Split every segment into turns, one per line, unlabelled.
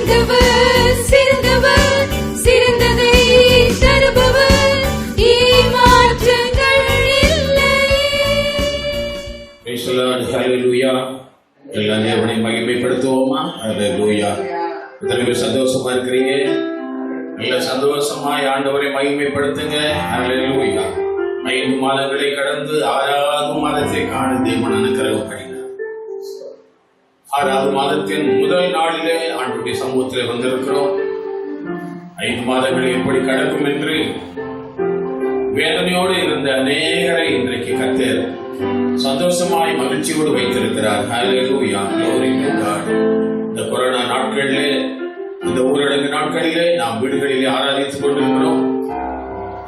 சிறந்தவர் சிறந்தவர் சிறந்ததை தருபவர் மாற்றங்கள் இல்லை.
Praise the Lord. Hallelujah. எல்லா தேவனை மகிமைப்படுத்துவோமா? ஹல்லேலூயா. எத்தனை சந்தோஷமா இருக்கிறீங்க? நல்ல சந்தோஷமாய் ஆண்டவரை மகிமைப்படுத்துங்க. ஹல்லேலூயா. 5 மாதங்களை கடந்து 6வது மாதத்தை காண தேவன் அனுக்கிரகம் பண்ணினார். 6வது மாதத்தின் முதல் நாளிலே ஆண்டவருடைய சமூகத்திலே வந்திருக்கிறோம். 5 மாதங்கள் எப்படி கடக்கும் என்று வேதனையோடு இருந்த அநேகரை இன்றைக்கு கர்த்தர் சந்தோஷமாய் மகிழ்ச்சியோடு வைத்திருக்கிறார். ஹல்லேலூயா. glory to God. இந்த கொரோனா நாட்களிலே, இந்த ஊரடங்கு நாட்களிலே நாம் வீடுகளிலே ஆராதித்துக் கொண்டிருக்கிறோம்.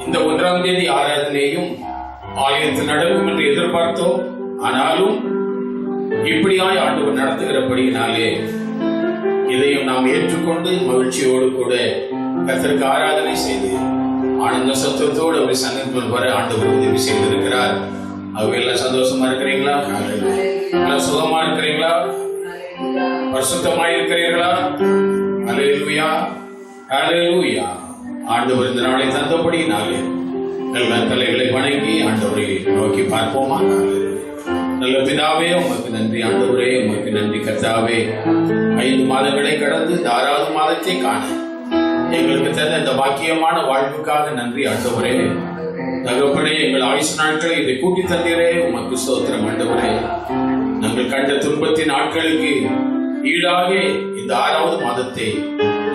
இந்த 1ஆம் தேதி ஆராதனையும் ஆலயத்தில் நடக்கும் என்று எதிர்பார்த்தோம். ஆனாலும் இப்படியாய் ஆண்டவர் நடத்துகிறபடியினாலே இதையும் நாம் ஏற்றுக்கொண்டு மகிழ்ச்சியோடு கூட கர்த்தருக்கு ஆராதனை செய்து ஆனந்த சத்தத்தோடு அவர் சந்திப்பு வர ஆண்டவர் உதவி செய்திருக்கிறார். அவங்க எல்லாம் சந்தோஷமா இருக்கிறீங்களா? எல்லாம் சுகமா இருக்கிறீங்களா? பரிசுத்தமா இருக்கிறீர்களா? ஹல்லேலூயா. ஹல்லேலூயா. ஆண்டவர் இந்த நாளை தந்தபடியினாலே நல்ல தலைகளை வணங்கி ஆண்டவரை நோக்கி பார்ப்போமா? நல்ல பிதாவே உமக்கு நன்றி. ஆண்டவரே உமக்கு நன்றி. கர்த்தாவே 5 மாதங்களை கடந்து 6வது மாதத்தை காண எங்களுக்கு தந்த இந்த பாக்கியமான வாழ்வுக்காக நன்றி ஆண்டவரே. தகப்பனே, எங்கள் ஆயுசு நாட்களை இதை கூட்டி தந்தீரே, உமக்கு ஸ்தோத்திரம் ஆண்டவரே. நாங்கள் கண்ட துன்பத்தின் நாட்களுக்கு ஈடாக இந்த 6வது மாதத்தை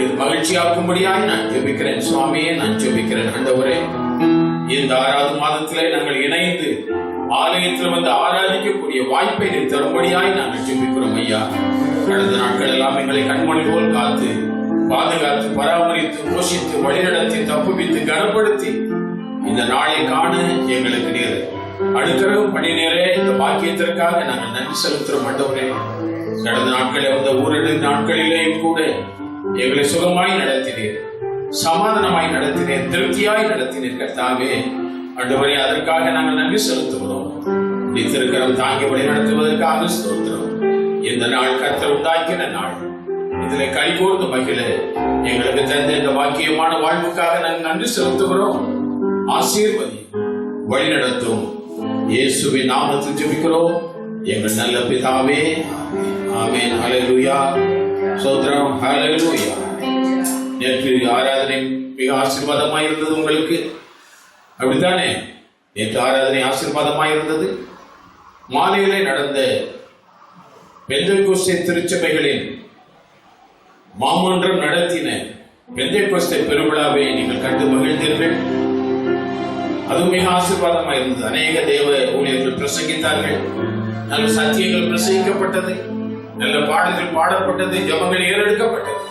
இது மகிழ்ச்சியாக்கும்படியாய் நான் ஜெபிக்கிறேன் சுவாமியே, நான் ஜெபிக்கிறேன் ஆண்டவரே. இந்த 6வது மாதத்திலே நாங்கள் இணைந்து ஆலயத்தில் வந்து ஆராதிக்கக்கூடிய வாய்ப்பை நீ தரும்படியாய் நாங்கள் ஜெபிக்கிறோம் ஐயா. கடந்த நாட்கள் எல்லாம் எங்களை கண்மணி போல் காத்து பாதுகாத்து பராமரித்து போஷித்து வழிநடத்தி தப்புவித்து கனப்படுத்தி இந்த நாளை காண எங்களுக்கு நீர் அடுக்கிறவும் பணி நேரே இந்த பாக்கியத்திற்காக நாங்கள் நன்றி செலுத்துறோம் ஆண்டவரே. கடந்த நாட்களே வந்த ஊரடங்கு நாட்களிலேயும் கூட எங்களை சுகமாய் நடத்தினீர், சமாதானமாய் நடத்தினீர், திருப்தியாய் நடத்தினீர் கர்த்தாவே. ஆண்டவரே, அதற்காக நாங்கள் நன்றி செலுத்துகிறோம். திருக்கரம் தாங்கி வழி நடத்துவதற்காக ஸ்தோத்திரம். இந்த நாள் கர்த்தர் உண்டாக்கின நாள், இதில் கைகோர்ந்து மகிழ எங்களுக்கு தந்த இந்த பாக்கியமான வாழ்வுக்காக நாங்கள் நன்றி செலுத்துகிறோம். ஆசீர்வதி வழி நடத்தும் இயேசுவின் நாமத்தில் ஜெபிக்கிறோம் எங்கள் நல்ல பிதாவே. ஆமென். ஹல்லேலூயா. சோத்ரம். ஹல்லேலூயா. நேற்று ஆராதனை மிக ஆசீர்வாதமாய் இருந்தது உங்களுக்கு, அப்படித்தானே? நேற்று ஆராதனை ஆசீர்வாதமாய் இருந்தது. மாலையிலே நடந்த பெந்தேகோஸ்தே திருச்சபைகளின் மாமன்றம் நடத்தின பெந்தேகோஸ்தே பெருவிழாவை நீங்கள் கண்டு மகிழ்ந்தீர்கள். அதுவும் மிக ஆசீர்வாதமாக இருந்தது. அநேக தேவ ஊழியர்கள் பிரசங்கித்தார்கள், நல்ல சத்தியங்கள் பிரசங்கிக்கப்பட்டது, நல்ல பாடல்கள் பாடப்பட்டது, ஜெபங்கள் ஏறெடுக்கப்பட்டது.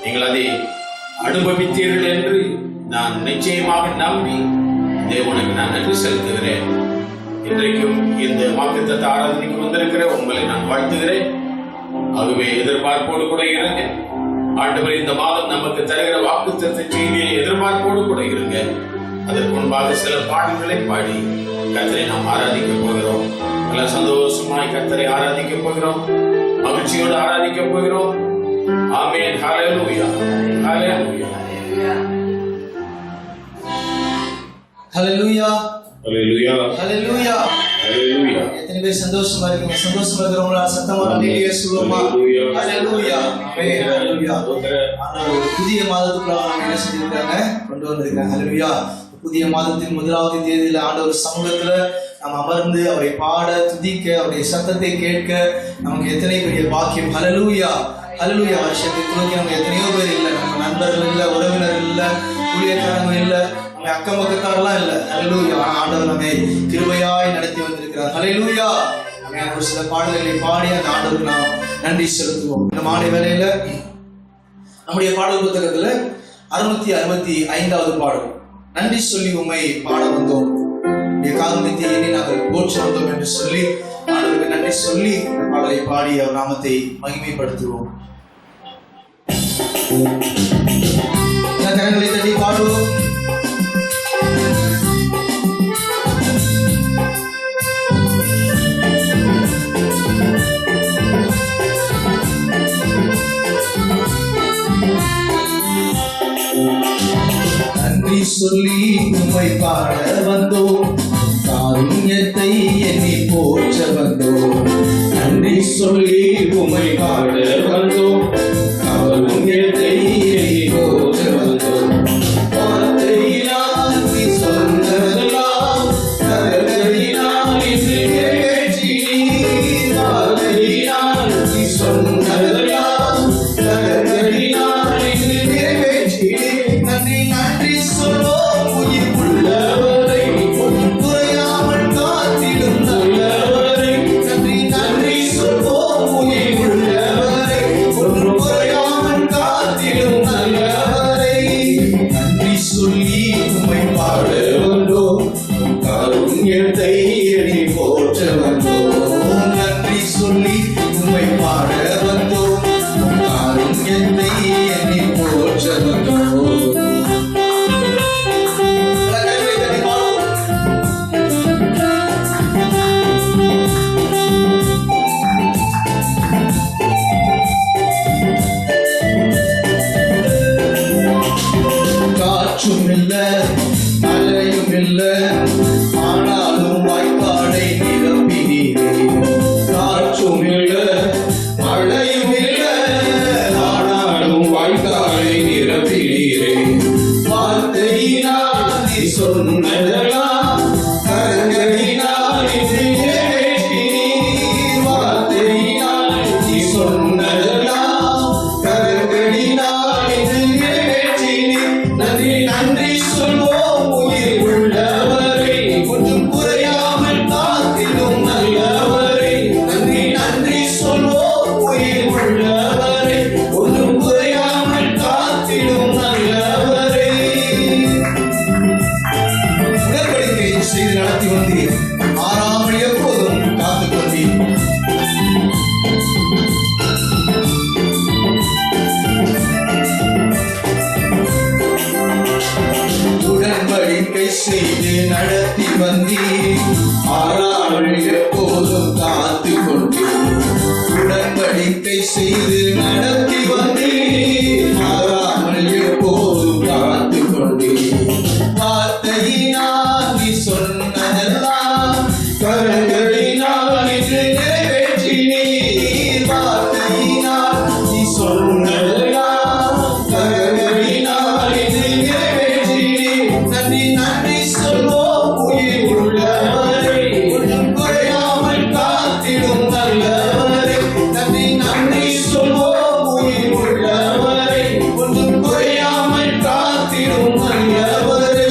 நீங்கள் அதை அனுபவித்தீர்கள் என்று நான் நிச்சயமாக நம்பி தேவனுக்கு நான் நன்றி செலுத்துகிறேன். இன்றைக்கும் இந்த வாக்குத்தத்த ஆராதனைக்கு வந்திருக்கிற உங்களை நான் வாழ்த்துகிறேன். ஆகவே எதிர்பார்ப்போடு கூட இருங்க. ஆண்டவர் இந்த மாதம் நமக்கு தருகிற வாக்குத்தத்த செய்தியை எதிர்பார்ப்போடு கூட இருங்க. அதற்கு முன்பாக சில பாடல்களை பாடி கர்த்தரை நாம் ஆராதிக்க போகிறோம். நல்ல சந்தோஷமாய் கர்த்தரை ஆராதிக்க போகிறோம், மகிழ்ச்சியோடு ஆராதிக்க போகிறோம். ஆமென். ஹல்லேலூயா. ஹல்லேலூயா.
ஹல்லேலூயா.
ஹல்லேலூயா.
ஹல்லேலூயா.
ஹல்லேலூயா.
எத்தனை பேர் சந்தோஷமா இருக்கீங்க? சந்தோஷமா இருக்கிறவங்களா சத்தமா ஹல்லேலூயா சொல்லுமா? ஹல்லேலூயா. ஆமென். ஹல்லேலூயா. ஒரு புதிய மாதத்துக்குள்ள நாம் என்ன செஞ்சிருக்காங்க? கொண்டு வந்திருக்காங்க. ஹல்லேலூயா. புதிய மாதத்தின் 1வது தேதியில ஆண்டவர் சமூகத்துல நாம் அமர்ந்து அவரை பாட, துதிக்க, அவருடைய சத்தத்தை கேட்க நமக்கு எத்தனை பெரிய பாக்கியம். ஹல்லேலூயா. ஹல்லேலூயா. வருஷத்தை துவக்கி நம்ம எத்தனையோ பேர் இல்லை, நம்ம நண்பர்கள் இல்லை, உறவினர் இல்லை, ஊழியக்காரங்க இல்லை, நம்ம அக்கம் பக்கத்தாரெல்லாம் இல்லை. ஹல்லேலூயா. ஆண்டவர் நம்மை கிருபையாய் நடத்தி வந்திருக்கிறார். ஹல்லேலூயா. ஒரு சில பாடல்களை பாடி அந்த ஆண்டவருக்கு நாம் நன்றி செலுத்துவோம். இந்த மாலை வேளையில நம்முடைய பாடல் புத்தகத்துல 665வது பாடல், நன்றி சொல்லி உம்மை பாட வந்தோம், காரணத்தை எண்ணி நாங்கள் போற்ற வந்தோம் என்று சொல்லி ஆண்டவருக்கு நன்றி சொல்லி பாடலை பாடி அவர் நாமத்தை மகிமைப்படுத்துவோம். கரங்களை தட்டி பாடுவோம். சொல்லி உம்மை பாட வந்தோம், காருண்யத்தை எண்ணி போற்ற வந்தோம்.
நன்றி சொல்லி உம்மை பாட வந்தோம், காருண்யத்தை எண்ணி போற்ற வந்தோம்.
வார்த்தையினால் நீ சொன்னதெல்லாம் கரங்களினால் இன்று நிறைவேற்றினீர். வார்த்தையினால் நீ சொன்னதெல்லாம் கரங்களினால் இன்று நிறைவேற்றினீர். நன்றி நன்றி சொல்வோம் உயிர் உள்ளவரை, ஒன்றும் குறையாமல் காத்திடும் நல்லவரை. நன்றி நன்றி சொல்வோம் உயிர் உள்ளவரை, ஒன்றும் குறையாமல் காத்திடும் நல்லவரை. நன்றி சொல்லி உம்மை பாட வந்தோம், காருண்யத்தை எண்ணி போற்ற வந்தோம். நன்றி சொல்லி உம்மை பாட வந்தோம், காருண்யத்தை எண்ணி போற்ற வந்தோம். கரங்களை தட்டி பாடுவோம். காற்றும் இல்ல மழையும் இல்ல, ஆனாலும் வாய்க்காலை நிரப்பினீரே. காற்றும் இல்ல மழையும் இல்ல, ஆனாலும் வாய்க்காலை நிரப்பினீரே. வார்த்தையினால் நீ சொன்னதெல்லாம் கரங்களினால் இன்று நிறைவேற்றினீர். வார்த்தையினால் நீ சொன்னதெல்லாம் கரங்களினால் இன்று நிறைவேற்றினீர். நன்றி நன்றி சொல்வோம் உயிர் உள்ளவரை, ஒன்றும் குறையாமல் காத்திடும் நல்லவரை. நன்றி நன்றி சொல்வோம் உயிர் உள்ளவரை, ஒன்றும் குறையாமல் காத்திடும் நல்லவரை. உடன்படிக்கை செய்து நடத்தி வந்தீர், மாறாமல் எப்போதும் காத்துக் கொண்டீர். உடன்படிக்கை செய்து நடத்தி வந்தீர், மாறாமல் எப்போதும் காத்துக் கொண்டீர். உடன்படிக்கை செய்து நடத்தி வந்தீர், மாறாமல் எப்போதும் காத்துக் கொண்டீர். வார்த்தையினால் நீ சொன்னதெல்லாம் கரங்களினால் இன்று நிறைவேற்றினீர். வார்த்தையினால் நீ சொன்னதெல்லாம் கரங்களினால் இன்று நிறைவேற்றினீர். நன்றி நன்றி சொல்வோம் உயிர் உள்ளவரை, ஒன்றும் குறையாமல் காத்திடும் நல்லவரை. நன்றி நன்றி சொல்வோம் உயிர் உள்ளவரை, ஒன்றும் குறையாமல் காத்திடும் நல்லவரை.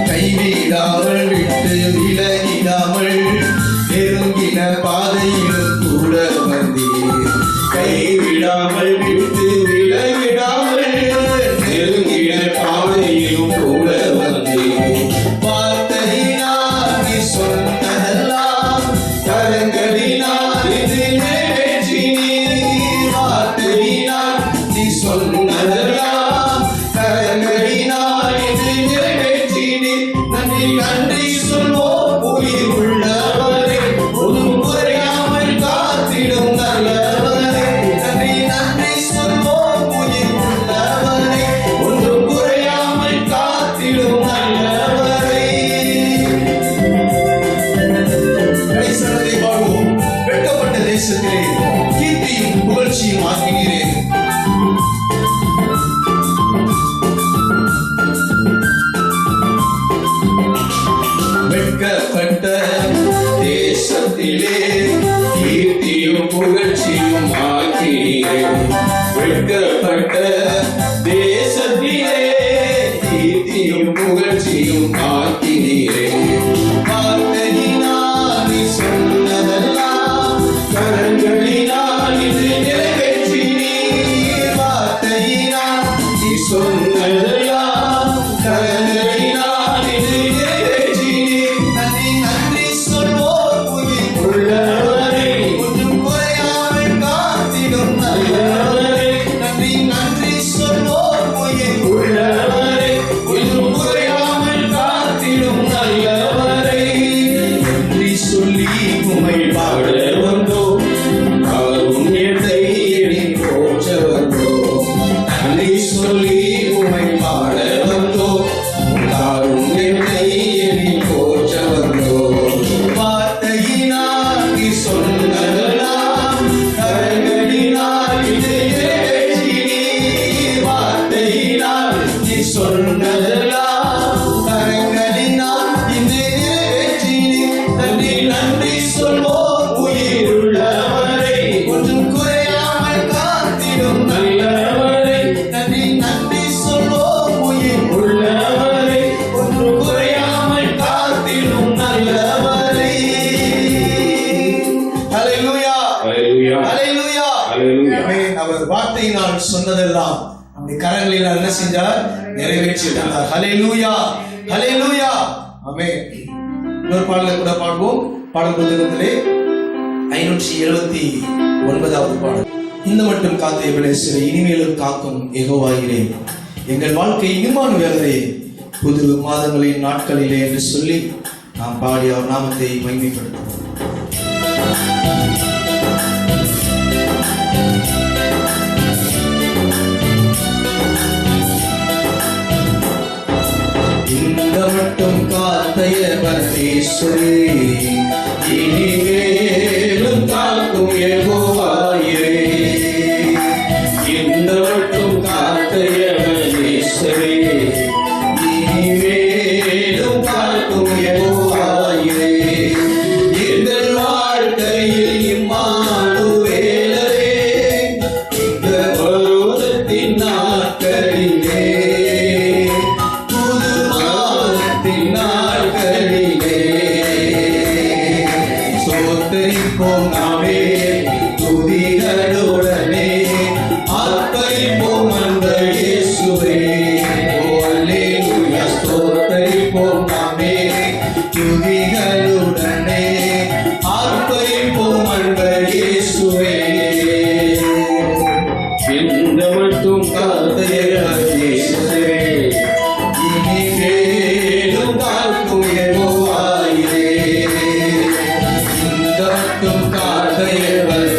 கைவிடாமல் விட்டு விலகிடாமல் நெருங்கின பாதையிலும் கூட வந்தீர். கைவிடாமல் விட்டு விலகிடாமல் நெருங்கின பாதையிலும் கூட வந்தீர். வார்த்தையினால் நீ சொன்னதெல்லாம் கரங்களினால் இன்று நிறைவேற்றினீர். வார்த்தையினால் நீ சொன்னதெல்லாம் கரங்களினால் இன்று நிறைவேற்றினீர். நன்றி நன்றி சொல்வோம் உயிர் உள்ளவரை, ஒன்றும் குறையாமல் காத்திடும் நல்லவரை. நன்றி நன்றி சொல்வோம் உயிர் உள்ளவரை, ஒன்றும் குறையாமல் காத்திடும் நல்லவரை. கடைசனத்தை பாடுவோம். வெட்கப்பட்ட தேசத்திலே கீர்த்தியும் புகழ்ச்சியும் ஆக்கினீரே. வெட்கப்பட்ட தேசத்திலே கீர்த்தியும் புகழ்ச்சியும் ஆக்கினீரே. வெட்கப்பட்ட தேசத்திலே கீர்த்தியும் புகழ்ச்சியும் ஆக்கினீரே. வார்த்தையினால் நீ சொன்னதெல்லாம் கரங்களினால் இன்று நிறைவேற்றினீர். வார்த்தையினால் நீ சொன்னதெல்லாம் கரங்களினால் இன்று நிறைவேற்றினீர். நன்றி நன்றி சொல்வோம் உயிர் உள்ளவரை, ஒன்றும் குறையாமல் காத்திடும் நல்லவரை. நன்றி வார்த்தையினால் சொன்னதெல்லாம் நம்முடைய கரங்களில் என்ன செஞ்சார்? நிறைவேற்றினார். ஹல்லேலூயா, ஹல்லேலூயா, ஆமென். இன்னொரு பாடலை கூட பாடுவோம். பாடல் புத்தகத்திலே 579வது பாடல். இந்த மட்டும் காத்த எபேசியரை இனிமேலும் காக்கும் யெகோவாயிரே, எங்கள் வாழ்க்கை இம்மானுவேலரே, புது மாதங்களின் நாட்களிலே என்று சொல்லி நாம் பாடி அவர் நாமத்தை மகிமைப்படுத்துவோம். இந்த மட்டும் காத்தைய பரமேஸ்வரே, இனிமேலும் காக்கும் யெகோவாயிரே, இந்த மட்டும் காத்தைய பரமேஸ்வரே, இனிமேலும் காக்கும் யெகோவாயிரே, எங்கள் வாழ்க்கையில் இம்மானுவேலரே, இந்த பருவத்தின் நாட்களிலே, புது மாதத்தின் நாட்களிலே, ஸ்தோத்திரிப்போம் நாமே துதிகளுடனே, ஆர்ப்பரிப்போம் அன்பர் இயேசுவே. ஓ அல்லேலூயா, ஸ்தோத்திரிப்போம் நாமே துதிகளுடனே, ஆர்ப்பரிப்போம் அன்பர் இயேசுவே. இந்த மட்டும் காத்தைய இயேசுவே, இனிமேலும் காக்கும் யெகோவாயிரே, இந்த மட்டும் காத்தைய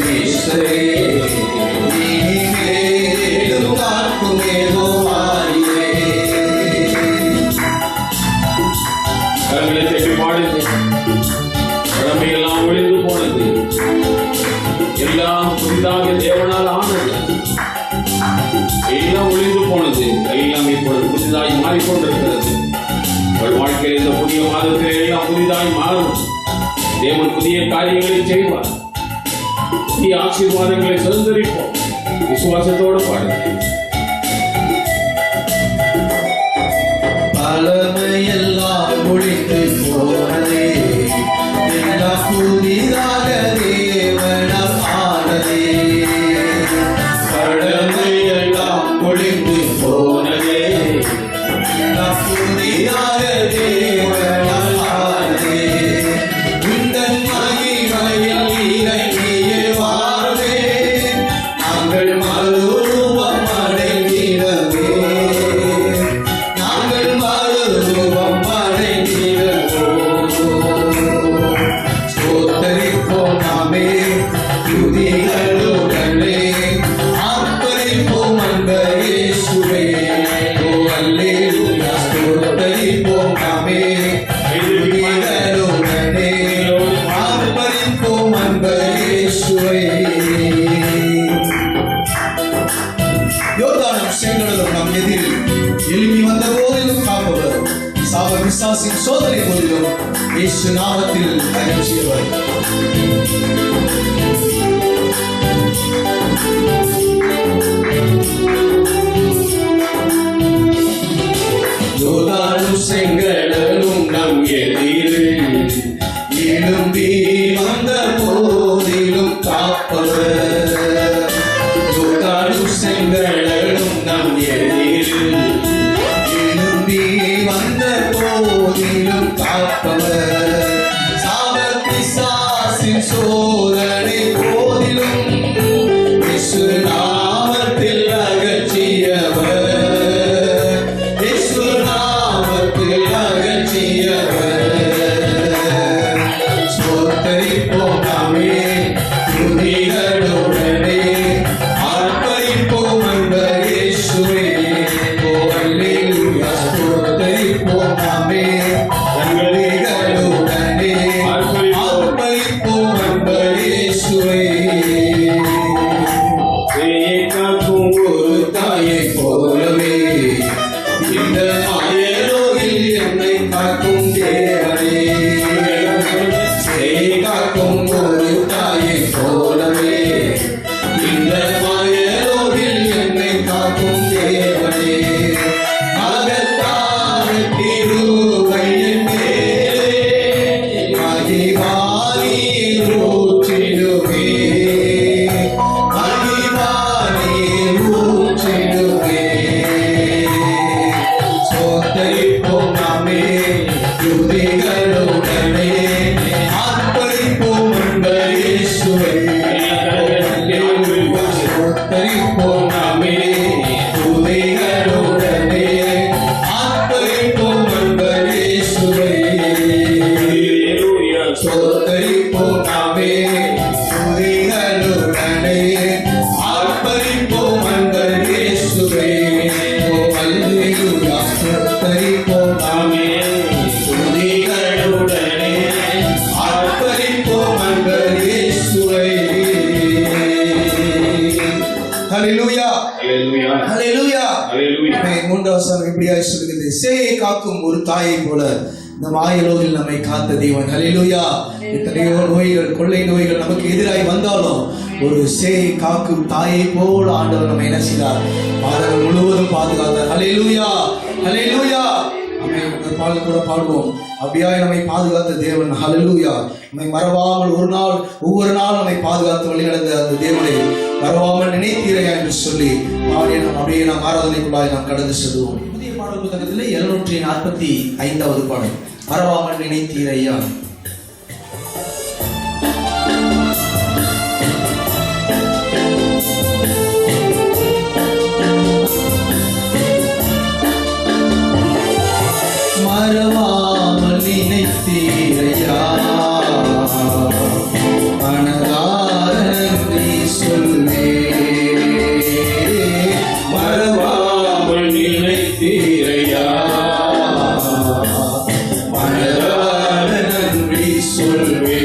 இயேசுவே, இனிமேலும் காக்கும் யெகோவாயிரே.
கரங்களை தட்டி பாடுங்க. கடமையெல்லாம் ஒளிந்து போனது, எல்லாம் புதிதாக தேவனால் ஆனது, எல்லாம் ஒளிந்து போனது, எல்லாம் இப்பொழுது புதிதாய் மாறிக்கொண்டிருக்கிறது. உங்கள் வாழ்க்கையில் இந்த புதிய மாதத்தில் எல்லாம் புதிதாய் மாறும். தேவன் புதிய காரியங்களை செய்வார். புதிய ஆசீர்வாதங்களை சுதந்திரிப்போம். விசுவாசத்தோடு பாடுங்க.
பழமையெல்லாம் ஒழிந்து போனதே, எல்லாம் புதிதாக தேவனால் ஆனதே. பழமையெல்லாம் ஒழிந்து போனதே, எல்லாம் புதிதாக தேவனால் ஆனதே. உந்தன் மகிமையில் இறங்கியே வாருமே, நாங்கள் மறுரூபம் அடைந்திடவே, நாங்கள் மறுரூபம் அடைந்திடுவோம். ஸ்தோத்திரிப்போம் நாமே துதிகளுடனே, ஆர்ப்பரிப்போம் அன்பர் இயேசுவே. ஓ அல்லேலூயா, ஸ்தோத்திரிப்போம் நாமே துதிகளுடனே, ஆர்ப்பரிப்போம் அன்பர் இயேசுவே. யோர்தானும் செங்கடலும் நம் எதிரில் எழும்பி வந்த போதிலும் காப்பவர், சாப பிசாசின் சோதனை போதிலும் இயேசு நாமத்தில் அகற்றியவர். யோர்தானும் செங்கடலும் நம் எதிரில் எழும்பி வந்த போதிலும் காப்பவர், யோர்தானும் செங்கடலும் நம் எதிரில் எழும்பி வந்த போதிலும் காப்பவர், சாப பிசாசின் சோதனை போதிலும் இயேசு நாமத்தில் அகற்றியவர், இயேசு நாமத்தில் அகற்றியவர். ஸ்தோத்திரிப்போம் நாமே துதிகளுடனே, ஆர்ப்பரிப்போம் அன்பர் இயேசுவே. ஓ அல்லேலூயா, ஸ்தோத்திரிப்போம் நாமே துதிகளுடனே, ஆர்ப்பரிப்போம் அன்பர் இயேசுவே. காக்கும் ஒரு தாயை போலவே, இந்த மாயலோகில் என்னை காக்கும் தேவனே, காக்கும் ஒரு தாயை போலவே, இந்த மாயலோகில் என்னை காக்கும் தேவனே, மகத்தான கிருபையின் மேலே மகிமானி ஊற்றிடுவே, மகிமானி ஸ்தோத்தரிப்போம் நாமே துதிகளுடனே ஆர்ப்பரிப்போம் அன்பர் இயேசுவே. ஸ்தோத்தரிப்போம் நாமே துதிகளுடனே ஆர்ப்பரிப்போம் அன்பர் இயேசுவே. ஓ அல்லேலூயா. ஸ்தோத்தரிப்போம் நாமே துதிகளுடனே ஆர்ப்பரிப்போம் அன்பர் இயேசுவே. ஹல்லேலூயா.
ஹல்லேலூயா.
ஹல்லேலூயா.
ஹல்லேலூயா.
மூன்றாவது வசனம் இப்படியாய் சொல்கிறது, சேயை காக்கும் ஒரு தாயை போல இந்த மாயலோகில் நம்மை காத்த தேவன். ஹல்லேலூயா. எத்தனையோ நோய்கள், கொள்ளை நோய்கள் நமக்கு எதிராய் வந்தாலும் ஒரு சேயை காக்கும் தாயை போல ஆண்டவர் நம்ம என்ன செய்தார்? மாதங்கள் முழுவதும் பாதுகாத்தார். ஹல்லேலூயா. ஹல்லேலூயா. நம்ம பாடல் கூட பாடுவோம். அப்படியாய் நம்மை பாதுகாத்த தேவன். ஹல்லேலூயா. நம்மை மறவாமல் ஒரு நாள் ஒவ்வொரு நாள் நம்மை பாதுகாத்து வழி நடந்த அந்த தேவனை மறவாமல் நினைத்தீரையா என்று சொல்லி அப்படியே நாம் ஆராதனைக்குள்ளாய் நாம் கடந்து செல்வோம். புதிய பாடல் புத்தகத்தில் 745வது பாடல், மறவாமல் நினைத்தீரையா. மறவாமல் நினைத்தீரையா, மனதார நன்றி சொல்வே. மறவாமல் நினைத்தீரையா, மனதார நன்றி சொல்வே.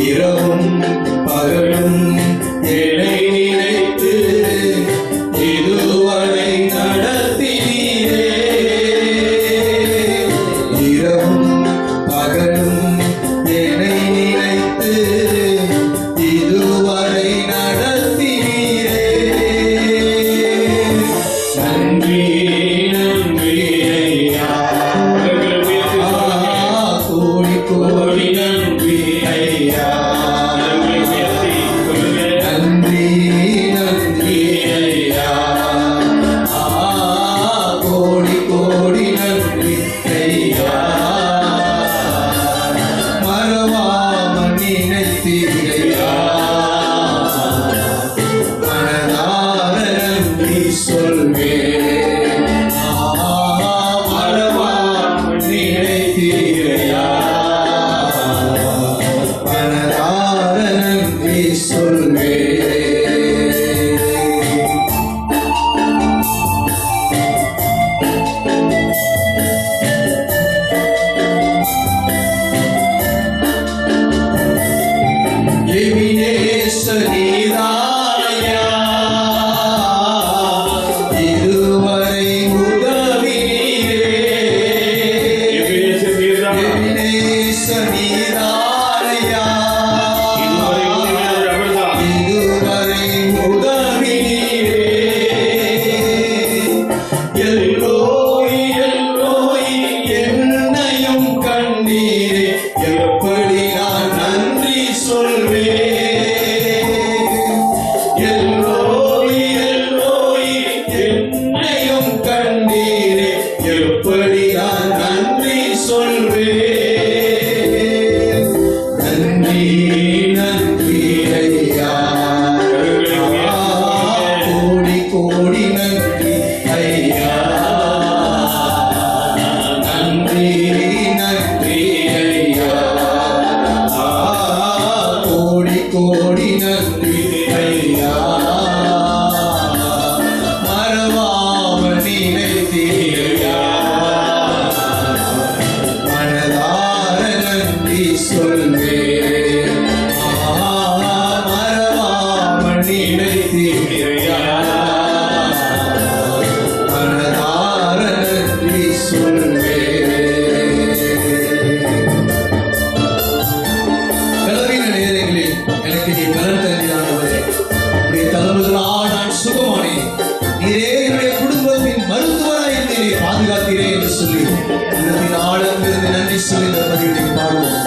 இரவும் பகலும் என்னை நினைத்து இதுவரை நடத்தினீரே. இரவும் பகலும் என்னை நினைத்து இதுவரை நடத்தினீரே. நன்றி நன்றி ஐயா, கோடி கோடி நன்றி ஐயா. நன்றி நன்றி ஐயா, கோடி கோடி நன்றி ஐயா. மறவாமல் நினைத்தீரையா, மனதார நன்றி சொல்வே. மறவாமல் நினைத்தீரையா, மனதார நன்றி சொல்வே. நீதானையா இதுவரை உதவினீரே. நீதானையா இதுவரை உதவினீரே. எல்லோய் எல்லோய் என்னையும் கண்டீரே. எப்படி நான் நன்றி சொல்வேன். எல்லோய் எல்லோய் என்னையும் கண்டீரே. எப்படி நான் நன்றி சொல்வேன். நன்றி நன்றி ஐயா, கோடி கோடி நன்றி ஐயா. நன்றி நன்றி ஐயா, கோடி கோடி நன்றி ஐயா. மறவாமல் நினைத்தீரையா, மனதார நன்றி சொல்வே. மறவாமல் நினைத்தீரையா, மனதார நன்றி சொல்வே. பலவீன நேரங்களில் எனக்கு நீ பலன் தருகிறானவரே. உடைய தலைவர்களால் நான் சுகமானேன். நீரே என்னுடைய குடும்பத்தின் மருத்துவராய் என்னை பாதுகாத்தீரே என்று சொல்லி உள்ளத்தின் ஆழத்திலிருந்து நன்றி சொல்லி இந்த பதிவை பாடுவோம்.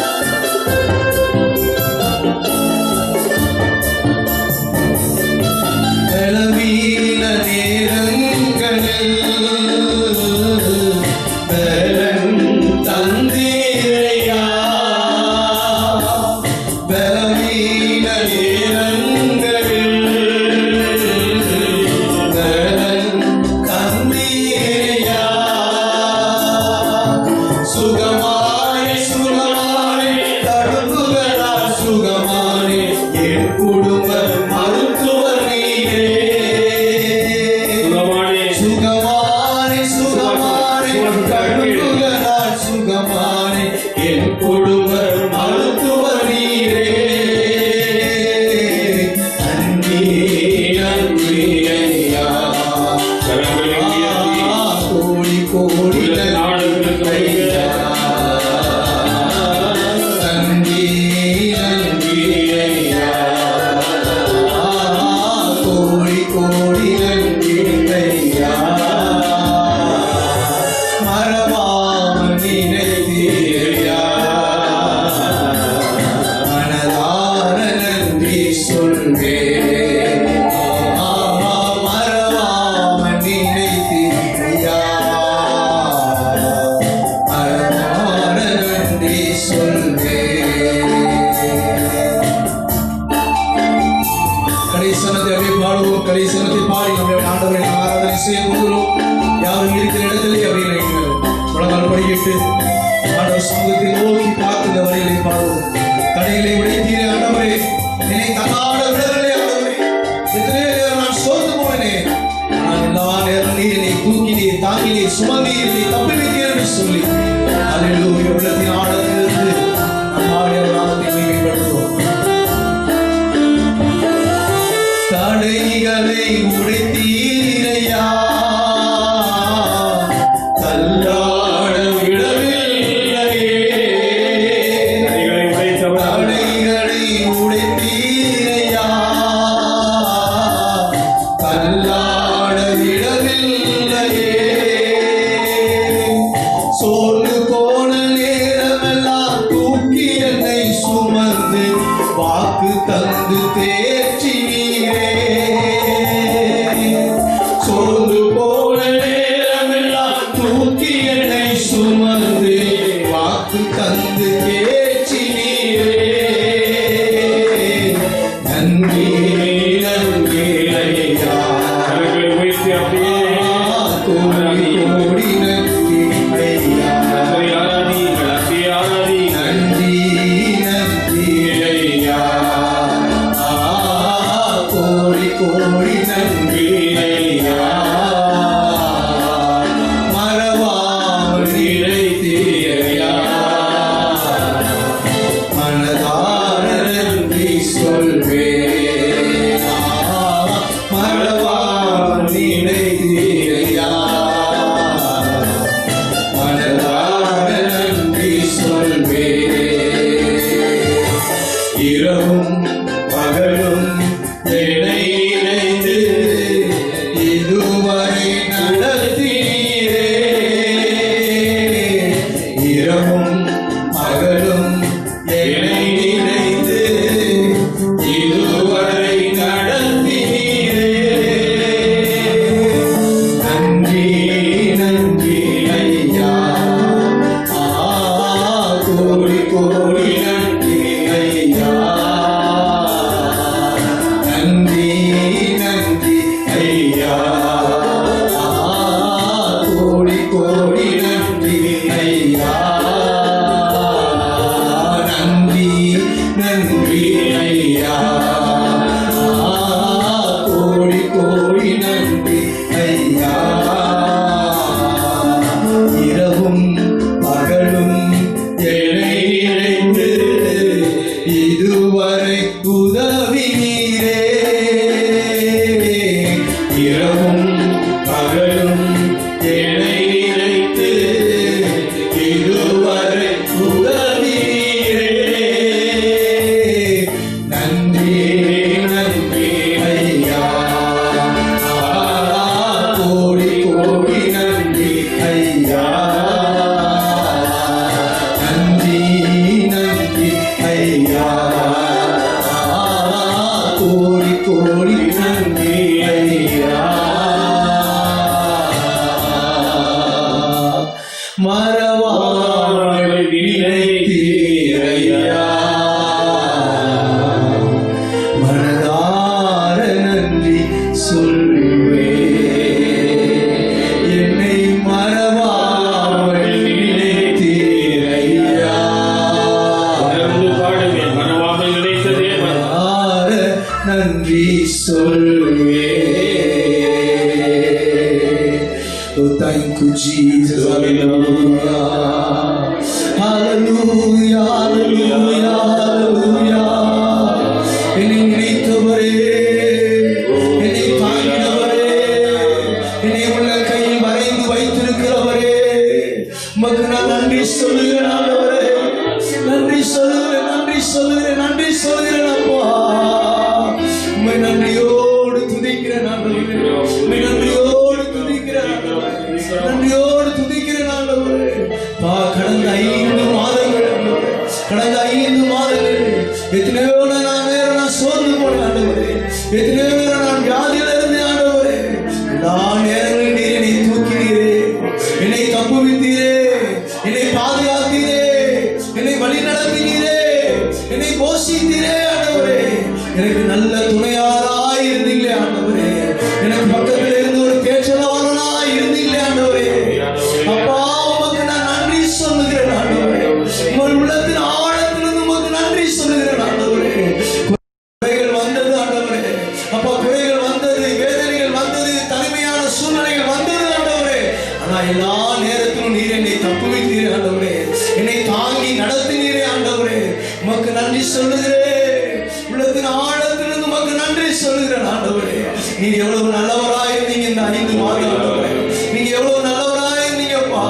கடைசனத்தை அப்படியே பாடுவோம். கடைசனத்தை பாடி நம்முடைய ஆண்டவரை ஆராதனை செய்ய போகிறோம். யாரும் இருக்கிற இடத்திலே அப்படியே உலகால் படிக்கிட்டு ஆண்டவர் சமூகத்தை நோக்கி பார்த்து இந்த வரிகளை பாடுவோம். தடைகளை உடைத்தீரே ஆண்டவரே, என்னை தள்ளாட விடவில்லை ஆண்டவரே. எத்தனை நேரம் நான் சோர்ந்து போனேன், ஆனால் எல்லா நேரம் நீர் என்னை தூக்கினீர், தாங்கினீர், சுமந்தீர், என்னை தப்புவித்தீர் என்று சொல்லி அல்லேலூயா உள்ளத்தின் ஆழத்திலிருந்து நம் ஆண்டவர் நாமத்தை மகிமைப்படுத்துவோம். தடைகளை உடைத்தீரையா, தள்ளாட விடவில்லையே. தடைகளை உடைத்தீரையா, தள்ளாட விடவில்லையே. சோர்ந்து போன நேரமெல்லாம் தூக்கி என்னை சுமந்து வாக்கு தந்து தேற்றினீரே. சோர்ந்து போன நேரமெல்லாம் தூக்கி என்னை சுமந்து வாக்கு தந்து தேற்றினீரே. நன்றி நன்றி ஐயா, கோடி கோடி நன்றி ஐயா. நன்றி நன்றி ஐயா, கோடி கோடி நன்றி ஐயா. மறவாமல் நிலைத்தீரையா, மனதார நன்றி சொல்வேன். மறவாமல் நிலைத்தீரையா, மனதார நன்றி சொல்வேன். இரவும் பகலும் என்னை நினைத்து இதுவரை நடத்தீரே. இரவும் பகலும் என்னை நினைத்து இதுவரை நடத்தீரே. நன்றி நன்றி ஐயா, கோடி கோடி நன்றி ஐயா. நன்றி நன்றி ஐயா, கோடி கோடி நன்றி ஐயா. நன்றி நன்றி ஐயா, கோடி கோடி நன்றி ஐயா. இரவும் பகலும் என்னை நினைத்து இதுவரை உதவினீரே. இரவும் பகலும் என்னை நினைத்து இதுவரை உதவினீரே. நன்றி நன்றி ஐயா, கோடி கோடி நன்றி ஐயா. நன்றி நன்றி ஐயா, கோடி கோடி நன்றி ஐயா. மறவாமல் நிலைத்தீரையா, மனதார நன்றி சொல்வேன். என்னை மறவாமல் நிலைத்தீரையா, மனதார நன்றி சொல்வேன். Oh, thank you, Jesus. Hallelujah. Hallelujah. Hallelujah. Hallelujah. என்னை நினைத்தவரே, என்னை தாங்கினவரே, என்னை உள்ள கையில் வரைந்து வைத்திருக்கிறவரே, உமக்கு நான் நன்றி சொல்லுகிறேன் ஆண்டவரே. நன்றி சொல்லுகிறேன், நன்றி சொல்லுகிறேன், நன்றி சொல்லுகிறேன் அப்பா. உம்மை நன்றியோடு துதிக்கிறேன் ஆண்டவரே. உம்மை நன்றியோடு துதிக்கிறேன் ஆண்டவரே. நன்றியோடு துதிக்கிறேன் ஆண்டவரே. கடந்த 5 மாதங்கள் ஆண்டவரே, கடந்த 5 மாதங்கள் எத்தனையோ நேரம் நான் சோர்ந்து போனேன் ஆண்டவரே. எத்தனையோ நேரம் நான் வியாதியில இருந்தேன் ஆண்டவரே. எல்லா நேரங்களிலும் நீர் என்னை தூக்கினீரே, என்னை தப்புவித்தீரே, என்னை பாதுகாத்தீரே, என்னை வழி நடத்தினீரே, என்னை போஷித்தீரே ஆண்டவரே. எனக்கு நல்ல துணையாராய் எல்லா நேரத்திலும் நீர் என்னை தப்புவித்தீரே ஆண்டவரே, என்னை தாங்கி நடத்தினீரே ஆண்டவரே. உமக்கு நன்றி சொல்லுகிறேன், உள்ளத்தின் ஆழத்திலிருந்து உமக்கு நன்றி சொல்லுகிறேன் ஆண்டவரே. நீங்க எவ்வளவு நல்லவராய் இருந்தீங்க இந்த 5 மாதம் ஆண்டவரே. நீங்க எவ்வளவு நல்லவராய் இருந்தீங்க அப்பா.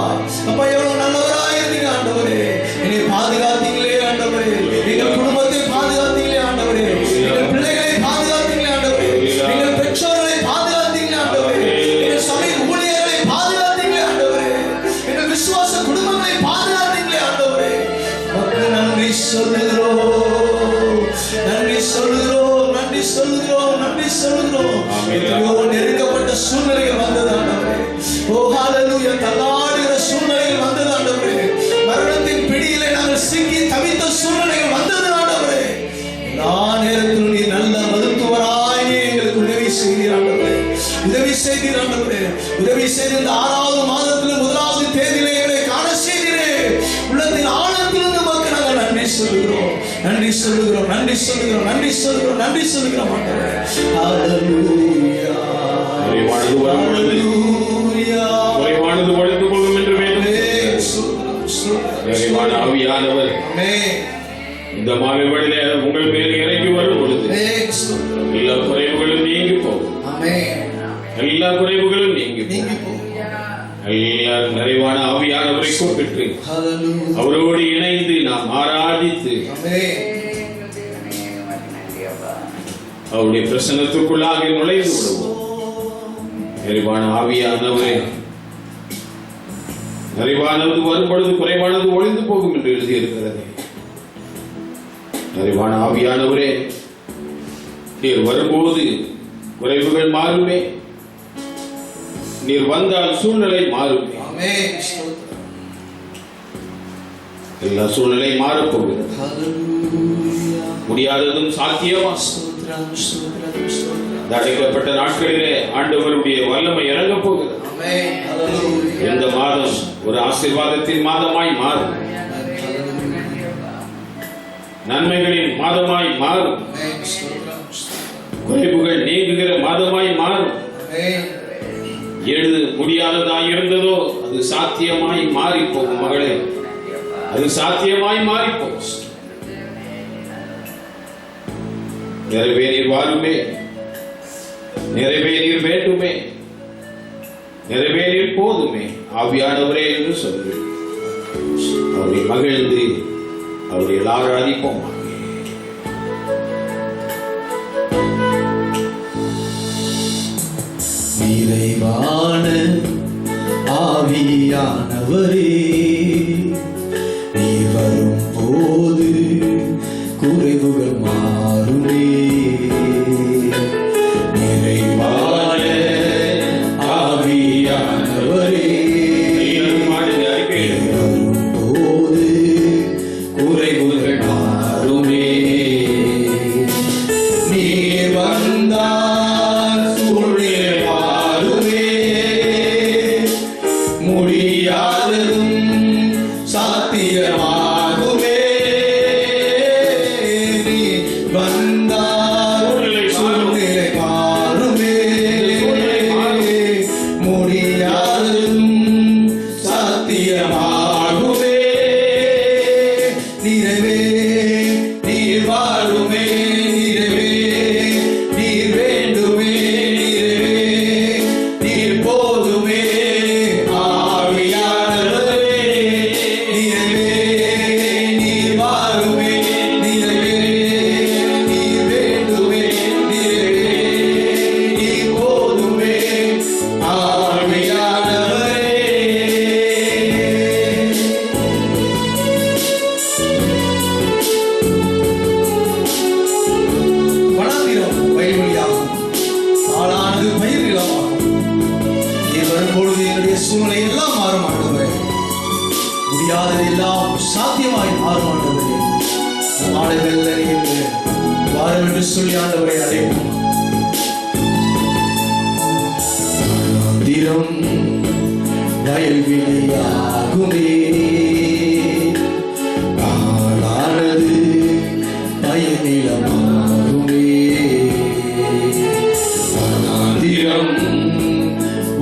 அப்பா எவ்வளவு நல்லவராய் இருந்தீங்க ஆண்டவரே. என்னை பாதுகாத்தீங்களே ஆண்டவரே, எங்கள் குடும்பத்தை பாதுகாத்தீங்களே ஆண்டவரே, எங்கள் பிள்ளைகளை பாதுகாத்தீங்களே ஆண்டவரே, எங்கள் பெற்றோர்களை பாதுகாத்தீங்களே ஆண்டவரே, எங்கள் சபை ஊழியர்களை பாதுகாத்தீங்களே ஆண்டவரே, எங்கள் விசுவாச குடும்பங்களை பாதுகாத்தீங்களே ஆண்டவரே. உமக்கு நன்றி சொல்லுகிறோம், நன்றி சொல்லுகிறோம், நன்றி சொல்லுகிறோம், நன்றி சொல்லுகிறோம். எத்தனையோ நெருக்கப்பட்ட சூழ்நிலைகள் வந்தது ஆண்டவரே. ஓ ஹalleluya, தள்ளாடுகிற சூழ்நிலைகள் வந்தது ஆண்டவரே. மரணத்தின் பிடியிலே நாங்கள் சிக்கி தவித்த சூழ்நிலைகள் வந்தது ஆண்டவரே. எல்லா நேரத்திலும் நீ நல்ல மருத்துவராய் எங்களுக்கு உதவி செய்தீர் ஆண்டவரே, உதவி செய்தீர் ஆண்டவரே. உதவி செய்து இந்த 6வது மாதத்தில் 1வது தேதியிலே எங்களை காண செய்தீரே. உள்ளத்தின் ஆழத்திலிருந்து நமக்கு நாங்கள் நன்றி சொல்லுகிறோம், நன்றி சொல்லுகிறோம், நன்றி சொல்லுகிறோம், நன்றி சொல்லுகிறோம், நன்றி சொல்லுகிறோம் ஆண்டவரே. ஹalleluya, ஹalleluya.
குறைவானது ஒழிந்து போகும் என்று வேண்டும். நிறைவான ஆவியானவர் இந்த மாலை வேளையிலே உங்கள் மேல் இறங்கி வரும் பொழுது எல்லா குறைவுகளும் நீங்கி போகும், எல்லா குறைவுகளும் நீங்கி போகும். எல்லா நிறைவான ஆவியானவரை கூப்பிட்டு அவரோடு இணைந்து நாம் ஆராதித்து அவருடைய பிரசன்னத்துக்குள்ளாக நுழைந்து விடுவோம். நிறைவான ஆவியானவரே, நிறைவானது வரும்பொழுது குறைவானது ஒழிந்து போகும் என்று எழுதியிருக்கிறது. நிறைவான ஆவியானவரே, நீர் வரும்போது குறைவுகள் மாறுமே, நீர் வந்தால் சூழ்நிலை மாறுமே. எல்லா சூழ்நிலை மாறப்போகிறது. முடியாததும் சாத்தியமா. அடைக்கப்பட்ட நாட்களிலே ஆண்டவருடைய வல்லமை இறங்கப் போகிறது. இந்த மாதம் ஒரு ஆசீர்வாதத்தின் மாதமாய் மாறும், நன்மைகளின் மாதமாய் மாறும், குறைவுகள் நீங்குகிற மாதமாய் மாறும். எது முடியாததாய் இருந்ததோ அது சாத்தியமாய் மாறி போகும் மகளே, அது சாத்தியமாய் மாறி போகும். நிறைவே நீர் வாருமே, நிறைவே நீர் வேண்டுமே, நிறைவே நீர் போதுமே ஆவியானவரே என்று சொல்லி அவரை மகிழ்ந்து அவரை ஆராதிப்போம்.
நிறைவான ஆவியானவரே, நீர் வரும் போது குறைவுகள் மாறுமே. நிறைவான ஆவியானவரே, நீர் வரும் போது குறைவுகள் மாறுமே. நீர் வந்தால் சூழ்நிலை மாறுமே, முடியாததும் சாத்தியமாகுமே. நீ வந்தால் சூழ்நிலை மாறுமே, முடியாததும் சாத்தியமாகுமே. நிறைவே நீர் வாழுமே, நிறைவே நீர் வேண்டுமே, நிறைவே நீர் போதுமே ஆவியானவரே. நிறைவே நீர் வாழுமே, நிறைவே நீர் வேண்டுமே, நிறைவே நீர் போதுமே ஆவியானவரே. வனாந்திரம் வயல்வெளியாகும், ஆளானது பயிர் நிலமாகும். நீர் வரும்பொழுது என்னுடைய சூழ்நிலை எல்லாம் மாறும் ஆண்டவரே, முடியாதது எல்லாம் சாத்தியமாய் மாறும் ஆண்டவரே. மாடுகள் என்று வாரம் என்று சொல்லி ஆண்டவரை அழைப்போம். வனாந்திரம் வயல்வெளியாகுமே, ஆளானது பயிர் நிலமாகுமே. வனாந்திரம்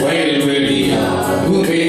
வயல்வெளியாகுமே,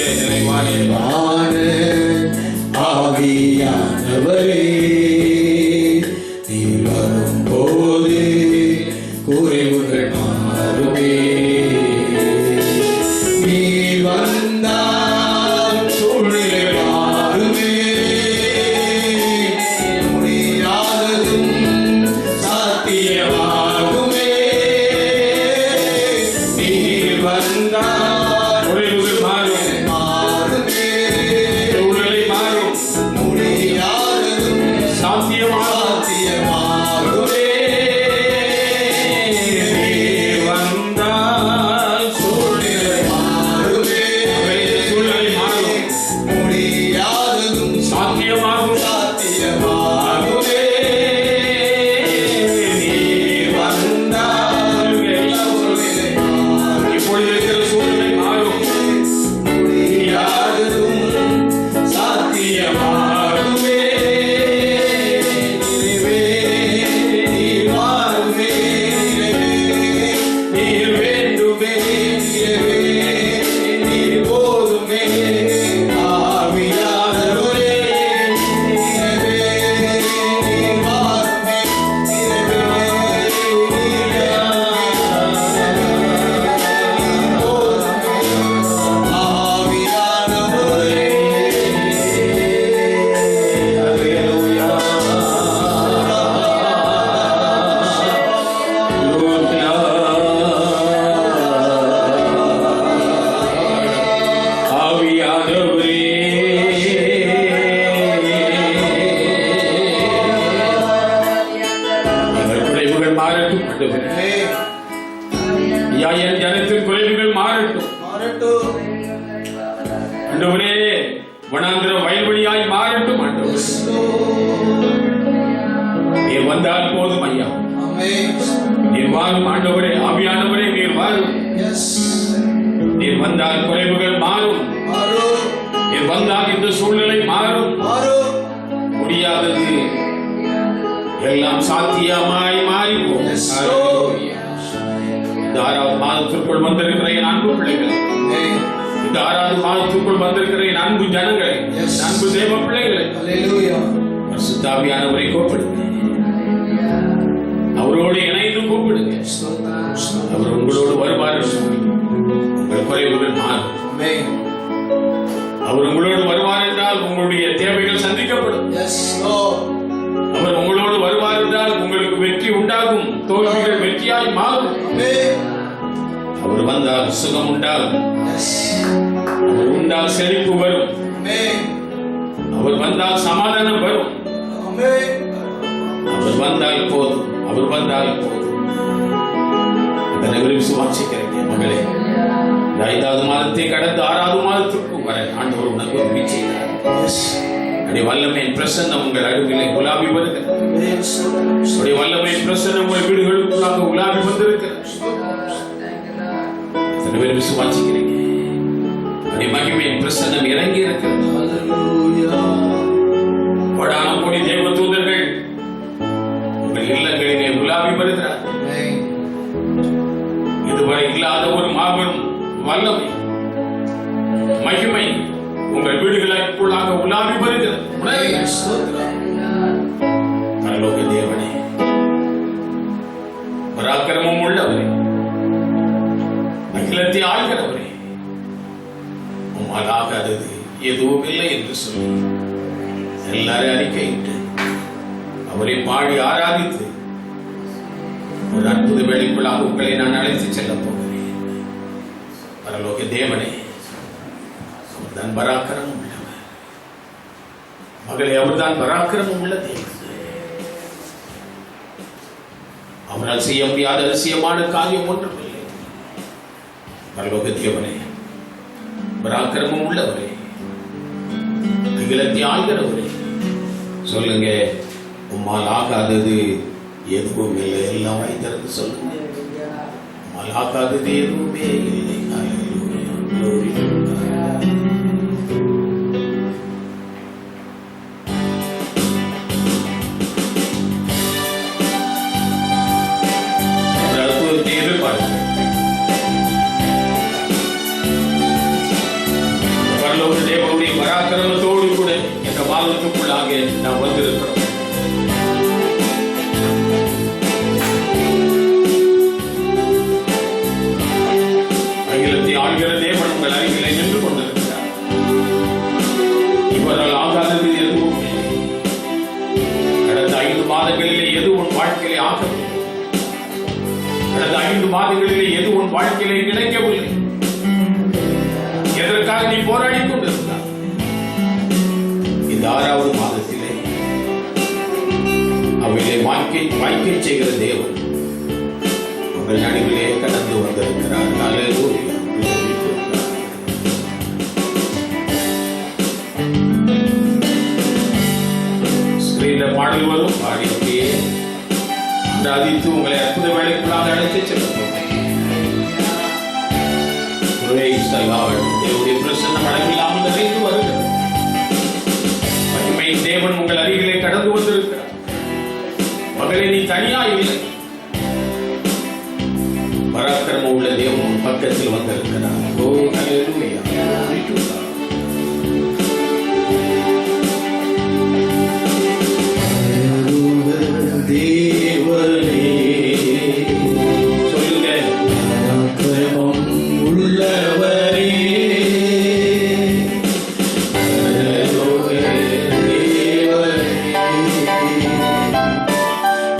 நிறைவான
ஆவியானவரே நீர் வரும்போது குறைவுகள் மாறுமே. நீர் வந்தால் சூழ்நிலை மாறுமே. முடியாததும் சாத்தியமாகுமே. நீர் வந்தால்
குறைவுகள் மாறும்,
மாறுமே.
சூழ்நிலை மாறும்,
முடியாததும்
சாத்தியமாகும்.
சாத்தியமாகுமே.
நீர் வந்தால்
சூழ்நிலை மாறுமே.
சூழ்நிலை மாறும்,
முடியாததும்
சாத்தியமாகும்.
சாத்தியமாகுமே.
நீர் வந்தால் எல்லாம்
சூழ்நிலை மாறும்.
இப்பொழுது இருக்கிற சூழ்நிலை மாறும்,
முடியாததும் சாத்தியமாகுமே. நிறைவே நீர் வாருமே. நிறைவே நீர் வேண்டுமே. நிறைவே நீர் போதுமே. ஆவியானவரே நிறைவே நீர் வாருமே. நிறைவே நீர் போதுமே. ஆவியானவரே
ஆவியானவரே எங்கள் குறைவுகள் மாறட்டும் ஆண்டவரே. ஐயா, என் ஜனத்தின் குறைவுகள் மாறட்டும் ஆண்டவரே. வனாந்திர வயல்வெளியாய் மாறட்டும் ஆண்டவரே. நீர் வந்தால் போதும் ஐயா. நீர் வாரும் ஆண்டவரே. ஆவியானவரே நீர் வாரும். நீர் வந்தால் குறைவுகள் மாறும். நீர் வந்தால் இந்த சூழ்நிலை மாறும். முடியாதது எல்லாம் சாத்தியமாய் மாறிப்போம். இந்த 6வது மாதத்திற்குள் வந்திருக்கிற என் அன்பு பிள்ளைகளை, இந்த 6வது மாதத்திற்குள் வந்திருக்கிற என் அன்பு ஜனங்களை, என் அன்பு தேவ பிள்ளைகளை பரிசுத்த ஆவியானவரை கூப்பிடுங்க. அவரோடு இணைந்து கூப்பிடுங்க. அவர் உங்களோடு வருவார். உங்கள் குறைவுகள் மாறும். அவர் உங்களோடு வருவார் என்றால் உங்களுடைய தேவைகள் சந்திக்கப்படும். அவர் உங்களோடு வருவார் என்றால் உங்களுக்கு வெற்றி உண்டாகும். தோல்விகள் வெற்றியாய் மாறும். அவர் வந்தால் சுகம் உண்டாகும். அவர் உண்டால் செழிப்பு வரும். அவர் வந்தால் சமாதானம் வரும். அவர் வந்தால் போதும். அவர் வந்தால் போதும். அனைவரும் விசுவாசிக்கிறீங்க மகளே. 5வது மாதத்தை கடந்து 6வது மாதத்திற்கு வர ஆண்டவர் உனக்கு உதவி செய்தார். அடி வல்லமை பிரசன்னம் உங்கள் அருகிலே உலாவி வருகிறது. வல்லமை பிரசன்னம் உங்கள் வீடுகளுக்குள்ளாக உலாவி வந்திருக்கிறது. அனைவரும் விசுவாசிக்கிறீங்க. அடி மகிமை பிரசன்னம் இறங்கி இருக்கிறது. கோடான கோடி தேவ தூதர்கள் உங்கள் இல்லங்களிலே உலாவி வருகிறார். இதுவரை இல்லாத ஒரு மாபெரும் வல்லமை மகிமை உங்கள் வீடுகளுக்குள்ளாக உலாவி வருகிறது. பரலோக தேவனே, பராக்கிரமம் உள்ளவரே, அகிலத்தை ஆள்கிறவரே, உம்மால் ஆகாதது எதுவும் இல்லை என்று சொல்லி எல்லாரும் அறிக்கையிட்டு அவரை பாடி ஆராதித்து ஒரு அற்புத வேலைக்குள்ளாக உங்களை நான் அழைத்து செல்ல போகிறேன். பரலோக தேவனே, அவர்தான் பராக்கிரமம் உள்ளவர். மகளே, அவர்தான் பராக்கிரமம் உள்ள தேவன். அவரால் செய்ய முடியாத அதிசயமான காரியம் ஒன்றும் இல்லை. பரலோக தேவனே, பராக்கிரமம் உள்ளவரே, அகிலத்தை ஆள்கிறவரே, சொல்லுங்க, உம்மால் ஆகாதது எதுவும் இல்லை. எல்லாம் வைத்திருந்து சொல்லுங்க, உம்மால் ஆகாதது எதுவுமே இல்லை. Glory to God. பராக்கிரமத்தோடு கூட இந்த மாதத்துக்குள்ளாக நாம் வந்திருக்கிறோம். அகிலத்தை ஆள்கிற தேவன் உங்கள் அருகிலே நின்று கொண்டிருக்கிறார். இவரால் ஆகாதது எதுவும் இல்லை. கடந்த 5 மாதங்களிலே எது உன் வாழ்க்கையிலே ஆகவில்லை. கடந்த 5 மாதங்களிலே எது உன் வாழ்க்கையிலே கிடைக்கவில்லை. எதற்காக நீ போராடி கொண்டிருந்தார்? இந்த 6வது மாதத்திலே அவைகளை வாய்க்கை செய்கிற தேவன் உங்கள் நடுவிலே கடந்து வந்திருக்கிறார். ஹல்லேலூயா. ஸ்கிரீன்ல பாடல் வரும். பாடியே அதித்து உங்களை அற்புத வேலைக்குள்ளாக அழைத்து செல்லும். தேவனுடைய பிரசன்னம் அளவில்லாமல் நிறைந்து வருகிறது. மகிமை தேவன் உங்கள் அருகிலே கடந்து வந்திருக்கிறார். மகளே, நீ தனியா இல்லை. பராக்கிரமம் உள்ள தேவன் உன் பக்கத்தில் வந்திருக்கிறார். ஓ ஹல்லேலூயா.
தேவனே
சொல்லுங்க.
பராக்கிரமம் உள்ளவரே,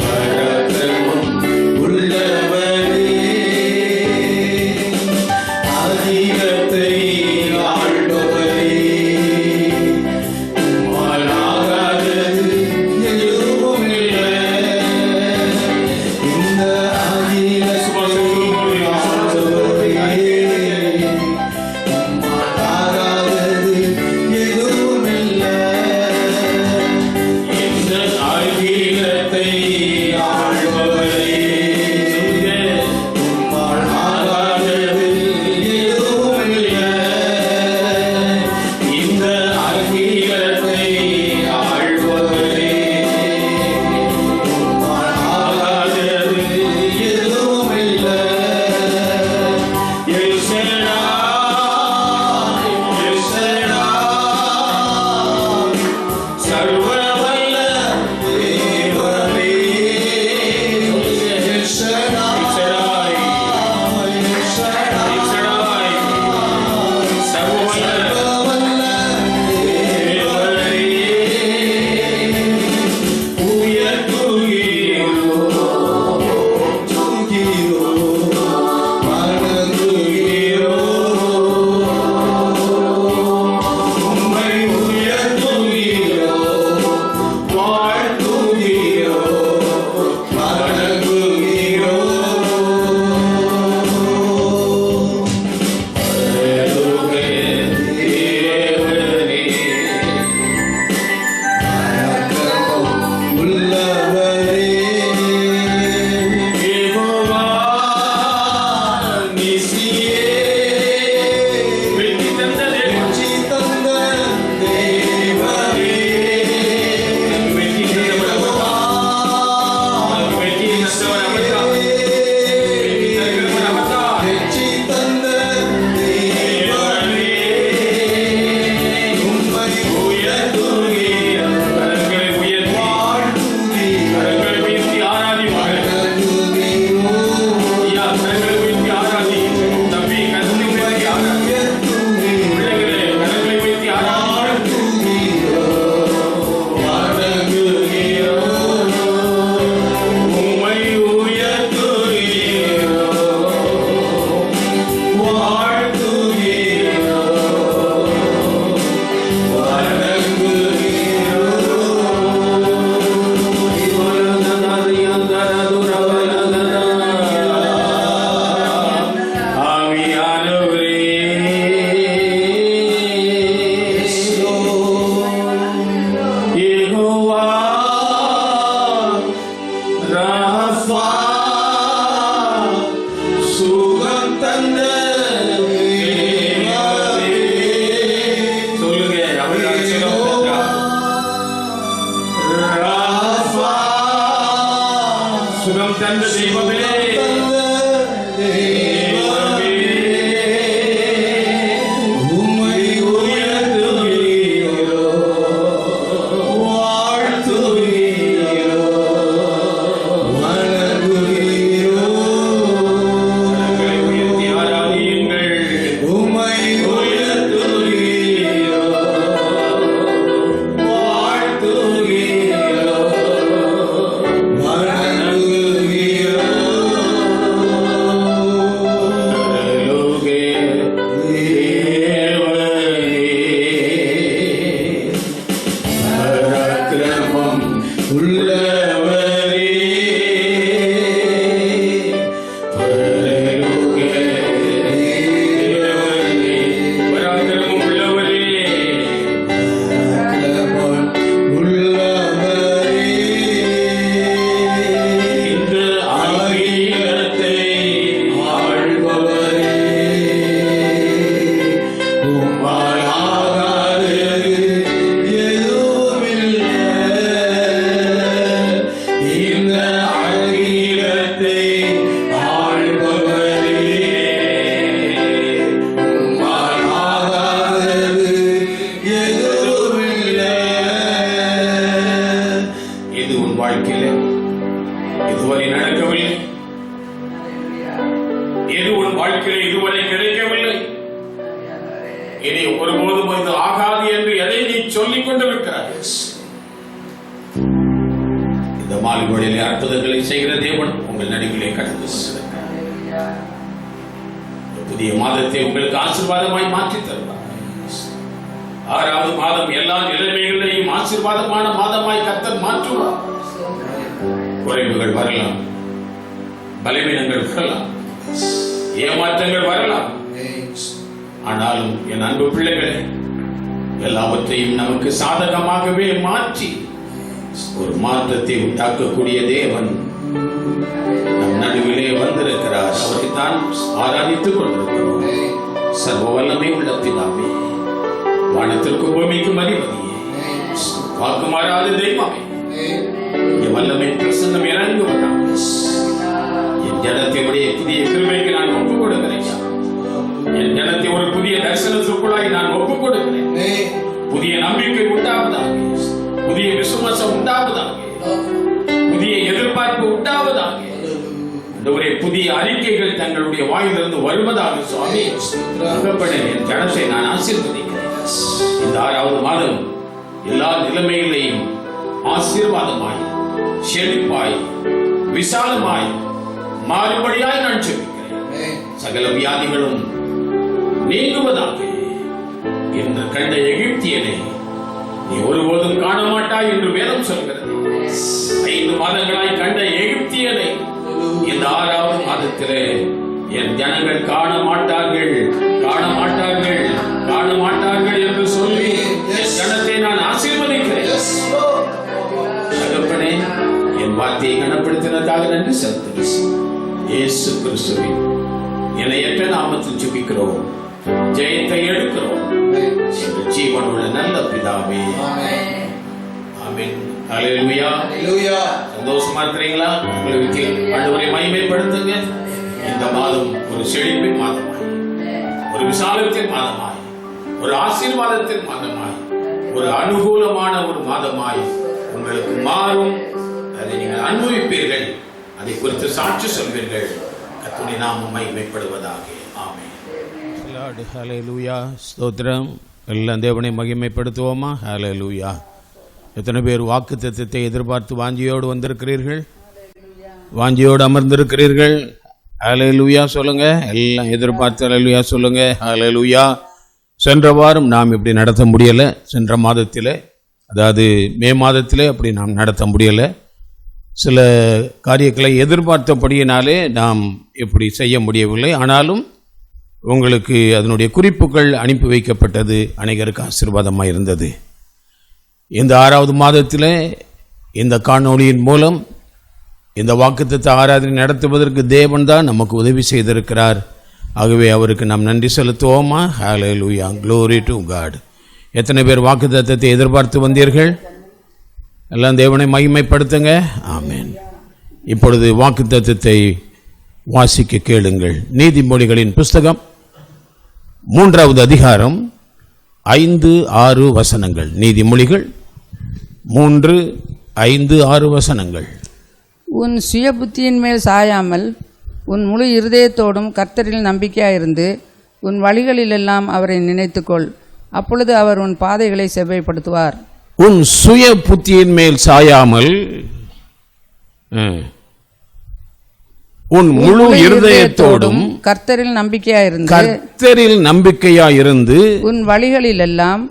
பராக்கிரமம் உள்ளவரே, அதிகத்தை ஆள்பவரே, உம்மால் ஆகாதது எதுவும் இல்லை. இந்த அதிகத்தை ஆள்பவரே, உம்மால் ஆகாதது எதுவும் இல்லை. இந்த அகிலத்தை ஆள்பவரே, உம்மால் ஆகாதது எதுவும் இல்லை. இந்த அகிலத்தை ஆள்பவரே, உம்மால் ஆகாதது எதுவும் இல்லை. எல் ஷடாய், எல் ஷடாய், சர்வவல்ல தேவனே. எல் ஷடாய், எல் ஷடாய், சர்வவல்ல தேவனே. உயர்த்துகிறோம், வணங்குகிறோம், உம்மை உயர்த்துகிறோம், வாழ்த்துகிறோம், வணங்குகிறோம். ஹல்லேலூயா. தேவனே பராக்கிரமம் உள்ளவரே, யெகோவா நிசியே,
வெற்றி தந்த தேவன்.
வெற்றி தந்த தேவனே,
வெற்றி தந்தவர் அவர். வெற்றி தந்தவர் அவர். வெற்றி தருகிறவர் அவர்.
வெற்றி தந்த தேவனே, உம்மை உயர்த்துகிறோம்,
கரங்களை உயர்த்தி
வாழ்த்துகிறோம்,
கரங்களை உயர்த்தி ஆராதிப்பார்கள்.
வணங்குகிறோம்,
ஐயா, கரங்களை உயர்த்தி ஆராதி. தம்பி, கரங்களை உயர்த்தி ஆராதி.
உயர்த்துகிறோம்,
பிள்ளைகளே, கரங்களை உயர்த்தி ஆராதி.
உம்மை உயர்த்துகிறோம், வாழ்த்துகிறோம்,
ஆவியானவரே, யெகோவா ராஃபா, சுகம் தந்த தேவனே. சொல்லுங்க, அவரால் சுகம் தந்தார். ராஃபா, சுகம் தந்த தெய்வமே,
உம்மை உயர்த்துகிறோம்,
வாழ்க்கையில இதுவரை நடக்கவில்லை, எது உன் வாழ்க்கையில இதுவரை கிடைக்கவில்லை, இனி ஒருபோதும் இது ஆகாது என்று எதை நீ சொல்லிக் கொண்டிருக்கிறாய்? இந்த மாலைகளிலே அற்புதங்களை செய்கிற தேவன் உங்கள் நடுவிலே கடந்து கொண்டிருக்கிறார். புதிய மாதத்தை உங்களுக்கு ஆசீர்வாதமாய் மாற்றி தருவார். 6வது மாதம் எல்லா நிலைமைகளையும் ஆசீர்வாதமான மாதமாய் கர்த்தர் மாற்றுவார். குறைவுகள் வரலாம், பலவீனங்கள் வரலாம், ஏமாற்றங்கள் வரலாம். ஆனாலும் என் அன்பு பிள்ளைகளே, எல்லாவற்றையும் நமக்கு சாதகமாகவே மாற்றி ஒரு மாற்றத்தை உண்டாக்கக்கூடிய தேவன் நம் நடுவிலே வந்திருக்கிறார். அவரை தான் ஆராதித்துக் கொண்டிருக்கிறோம். சர்வ வல்லமை உள்ள பிதாவே, வானத்திற்கு பூமிக்கும் அதிபதியே, வாக்கு மாறாத தெய்வமே, என் வல்லமை பிரசன்னம் இறங்குவதா என் ஜனத்தை உடைய புதிய கிருபைக்கு நான் ஒப்புக் கொடுக்கிறேன். என் ஜனத்தை ஒரு புதிய தரிசனத்திற்குள்ளாய் நான் ஒப்புக் கொடுக்கிறேன். புதிய நம்பிக்கை உண்டாவதாக, புதிய விசுவாசம் உண்டாவதாக, புதிய எதிர்பார்ப்பு உண்டாவதாக, ஒரே புதிய அறிக்கைகள் தங்களுடைய வாயிலிருந்து வருவதாக. சுவாமி, என் ஜனத்தை நான் ஆசீர்வதிக்கிறேன். இந்த 6வது மாதம் எல்லா நிலைமைகளையும் ஆசீர்வாதமாய், செழிப்பாய், விசாலமாய் மாறுபடியாய் நான் ஜெபிக்கிறேன். சகல வியாதிகளும் நீங்குவதாக. என்று கண்ட எகிப்தியனை நீ ஒருபோதும் காண மாட்டாய் என்று வேதம் சொல்கிறது. 5 மாதங்களாய் கண்ட எகிப்தியனை இந்த 6வது மாதத்திலே என் ஜனங்கள் காண மாட்டார்கள், காண மாட்டார்கள், காண மாட்டார்கள் என்று சொல்லி என் ஜனத்தை நான் ஆசீர்வதிக்கிறேன். தகப்பனே, என் வார்த்தையை கனப்படுத்தினதாக நன்றி செலுத்துகிறேன். இயேசு கிறிஸ்துவின் இணையற்ற நாமத்தில் ஜெபிக்கிறோம், ஜெயத்தை எடுக்கிறோம். எங்கள் ஜீவனுள்ள நல்ல பிதாவே, ஆமென். ஹல்லேலூயா. சந்தோஷமா இருக்கிறீங்களா? உங்களுக்கு ஆண்டவரை மகிமைப்படுத்துங்க. இந்த மாதம் ஒரு செழிப்பின் மாதமாய், ஒரு விசாலத்தின் மாதமாய், ஒரு ஆசீர்வாதத்தின் மாதமாய், ஒரு அனுகூலமான ஒரு மாதமாய் உங்களுக்கு மாறும். அதை நீங்கள் அனுபவிப்பீர்கள், அதை குறித்து சாட்சி சொல்வீர்கள். கர்த்தருடைய நாமம் மகிமைப்படுவதாக. ஆமென். ஹல்லேலூயா. ஸ்தோத்திரம். எல்லாம் தேவனை மகிமைப்படுத்துவோமா? ஹல்லேலூயா. எத்தனை பேர் வாக்கு தத்தத்தை எதிர்பார்த்து வாஞ்சியோடு வந்திருக்கிறீர்கள்? வாஞ்சியோடு அமர்ந்திருக்கிறீர்கள்? ஹல்லேலூயா சொல்லுங்க. எல்லாம் எதிர்பார்த்து ஹல்லேலூயா சொல்லுங்க. ஹல்லேலூயா. சென்ற வாரம் நாம் இப்படி நடத்த முடியலை. சென்ற மாதத்தில், அதாவது மே மாதத்தில் அப்படி நாம் நடத்த முடியலை. சில காரியங்களை எதிர்பார்த்தபடியினாலே நாம் இப்படி செய்ய முடியவில்லை. ஆனாலும் உங்களுக்கு அதனுடைய குறிப்புகள் அனுப்பி வைக்கப்பட்டது. அநேகருக்கு ஆசீர்வாதமாக இருந்தது. இந்த 6வது மாதத்தில் இந்த காணொளியின் மூலம் இந்த வாக்குத்தத்த ஆராதனை நடத்துவதற்கு தேவன் தான் நமக்கு உதவி செய்திருக்கிறார். ஆகவே அவருக்கு நாம் நன்றி செலுத்துவோமா? ஹல்லேலூயா. Glory to God. எத்தனை பேர் வாக்குத்தத்தத்தை எதிர்பார்த்து வந்தீர்கள்? எல்லாம் தேவனை மகிமைப்படுத்துங்க. ஆமென். இப்பொழுது வாக்குத்தத்தத்தை வாசிக்க கேளுங்கள். நீதிமொழிகளின் புஸ்தகம் 3வது அதிகாரம் 5, 6 வசனங்கள். நீதிமொழிகள் 3, 5, 6 வசனங்கள்.
உன் சுய புத்தியின் மேல் சாயாமல் உன் முழு இருதயத்தோடும் கர்த்தரில் நம்பிக்கையாயிருந்து உன் வழிகளிலெல்லாம் அவரை நினைத்துக்கொள். அப்பொழுது அவர் உன் பாதைகளை செவ்வைப்படுத்துவார்.
உன் சுய புத்தியின் மேல் சாயாமல் உன் முழு இருதயத்தோடும்
கர்த்தரில்
நம்பிக்கையாயிருந்து
உன் வழிகளில்
எல்லாம்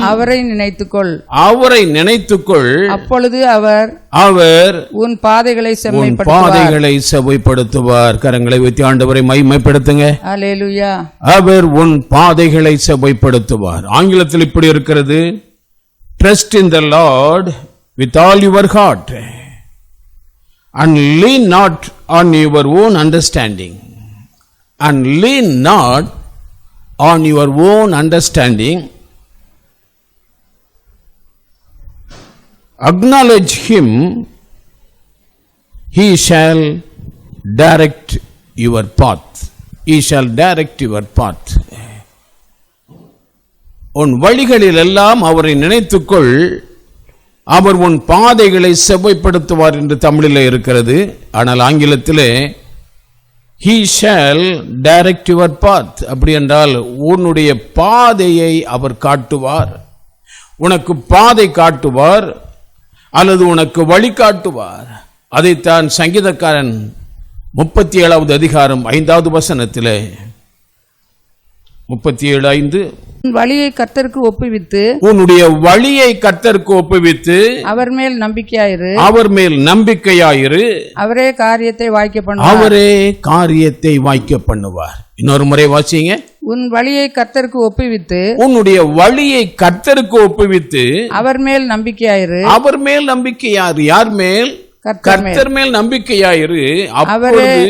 அவரை நினைத்துக்கொள். அப்பொழுது அவர் உன் பாதைகளை
செவ்வைப்படுத்துவார். கரங்களை வைத்து ஆண்டவரை மகிமைப்படுத்துங்க.
அல்லேலூயா.
அவர் உன் பாதைகளை செவ்வைப்படுத்துவார். ஆங்கிலத்தில் இப்படி இருக்கிறது, Trust in the Lord with all your heart and lean not on your own understanding. And lean not on your own understanding. Acknowledge him, he shall direct your path. He shall direct your path. உன் வழிகளில் எல்லாம் அவரை நினைத்துக்கொள், அவர் உன் பாதைகளை செவ்வைப்படுத்துவார் என்று தமிழில் இருக்கிறது. ஆனால் ஆங்கிலத்திலே he shall direct your path. அப்படி என்றால் உன்னுடைய பாதையை அவர் காட்டுவார், உனக்கு பாதை காட்டுவார் அல்லது உனக்கு வழி காட்டுவார். அதைத்தான் சங்கீதக்காரன் 37வது அதிகாரம் 5வது வசனத்திலே 37:5
உன் வழியை கர்த்தருக்கு ஒப்புவித்து
உன்னுடைய வழியை கர்த்தருக்கு ஒப்புவித்து
அவர் மேல் நம்பிக்கையாயிரு,
அவர் மேல் நம்பிக்கையாயிரு,
அவரே காரியத்தை வாய்க்க பண்ணுவார்.
அவரே காரியத்தை வாய்க்க பண்ணுவார். இன்னொரு முறை வாசிங்க.
உன் வழியை கர்த்தருக்கு ஒப்புவித்து
உன்னுடைய வழியை கர்த்தருக்கு ஒப்புவித்து
அவர் மேல் நம்பிக்கையாயிரு,
அவர் மேல் நம்பிக்கையாயிரு. யார் மேல்? கர்த்தர் மேல் நம்பிக்கையாயிரு.
அவரே
அப்பொழுது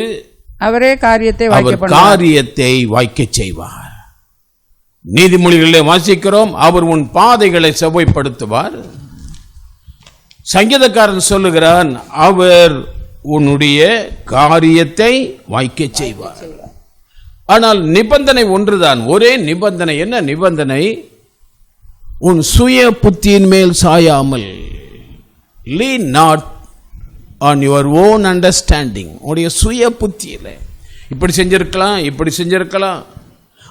அவரே காரியத்தை வாய்க்க
அவர்
பண்ணுவார்.
காரியத்தை வாய்க்க செய்வார். நீதிமொழிகளிலே வாசிக்கிறோம், அவர் உன் பாதைகளை செவ்வைப்படுத்துவார். சங்கீதக்காரன் சொல்லுகிறான், அவர் உன்னுடைய காரியத்தை வாய்க்க செய்வார். ஆனால் நிபந்தனை ஒன்றுதான், ஒரே நிபந்தனை. என்ன நிபந்தனை? உன் சுய புத்தியின் மேல் சாயாமல், lean not on your own understanding. உடைய சுய புத்தியில இப்படி செஞ்சிருக்கலாம், இப்படி செஞ்சிருக்கலாம்,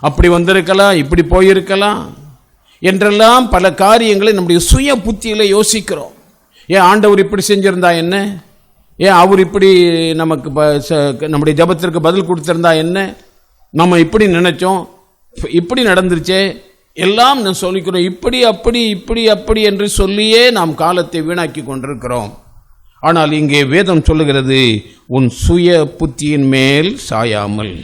அப்படி வந்திருக்கலாம், இப்படி போயிருக்கலாம் என்றெல்லாம் பல காரியங்களை நம்முடைய சுய புத்தியில யோசிக்கிறோம். ஏன் ஆண்டவர் இப்படி செஞ்சிருந்தா என்ன, ஏன் அவர் இப்படி நமக்கு நம்முடைய ஜெபத்திற்கு பதில் கொடுத்திருந்தா என்ன, நம்ம இப்படி நினைச்சோம், இப்படி நடந்துருச்சே எல்லாம் நான் சொல்லிக்கிறோம். இப்படி அப்படி இப்படி அப்படி என்று சொல்லியே நாம் காலத்தை வீணாக்கி கொண்டிருக்கிறோம். ஆனால் இங்கே வேதம் சொல்லுகிறது, உன் சுய புத்தியின் மேல் சாயாமல்.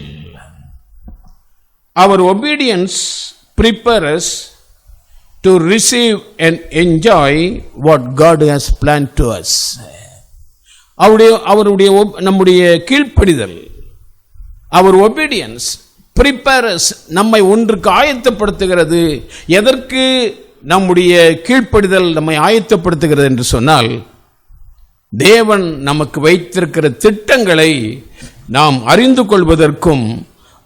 Our obedience prepares us to receive and enjoy what God has planned to us. அவருடைய நம்முடைய கீழ்ப்படிதல், our obedience prepares us, நம்மை ஒன்றுக்கு ஆயத்தப்படுத்துகிறது. எதற்கு நம்முடைய கீழ்ப்படிதல் நம்மை ஆயத்தப்படுத்துகிறது என்று சொன்னால், தேவன் நமக்கு வைத்திருக்கிற திட்டங்களை நாம் அறிந்து கொள்வதற்கும்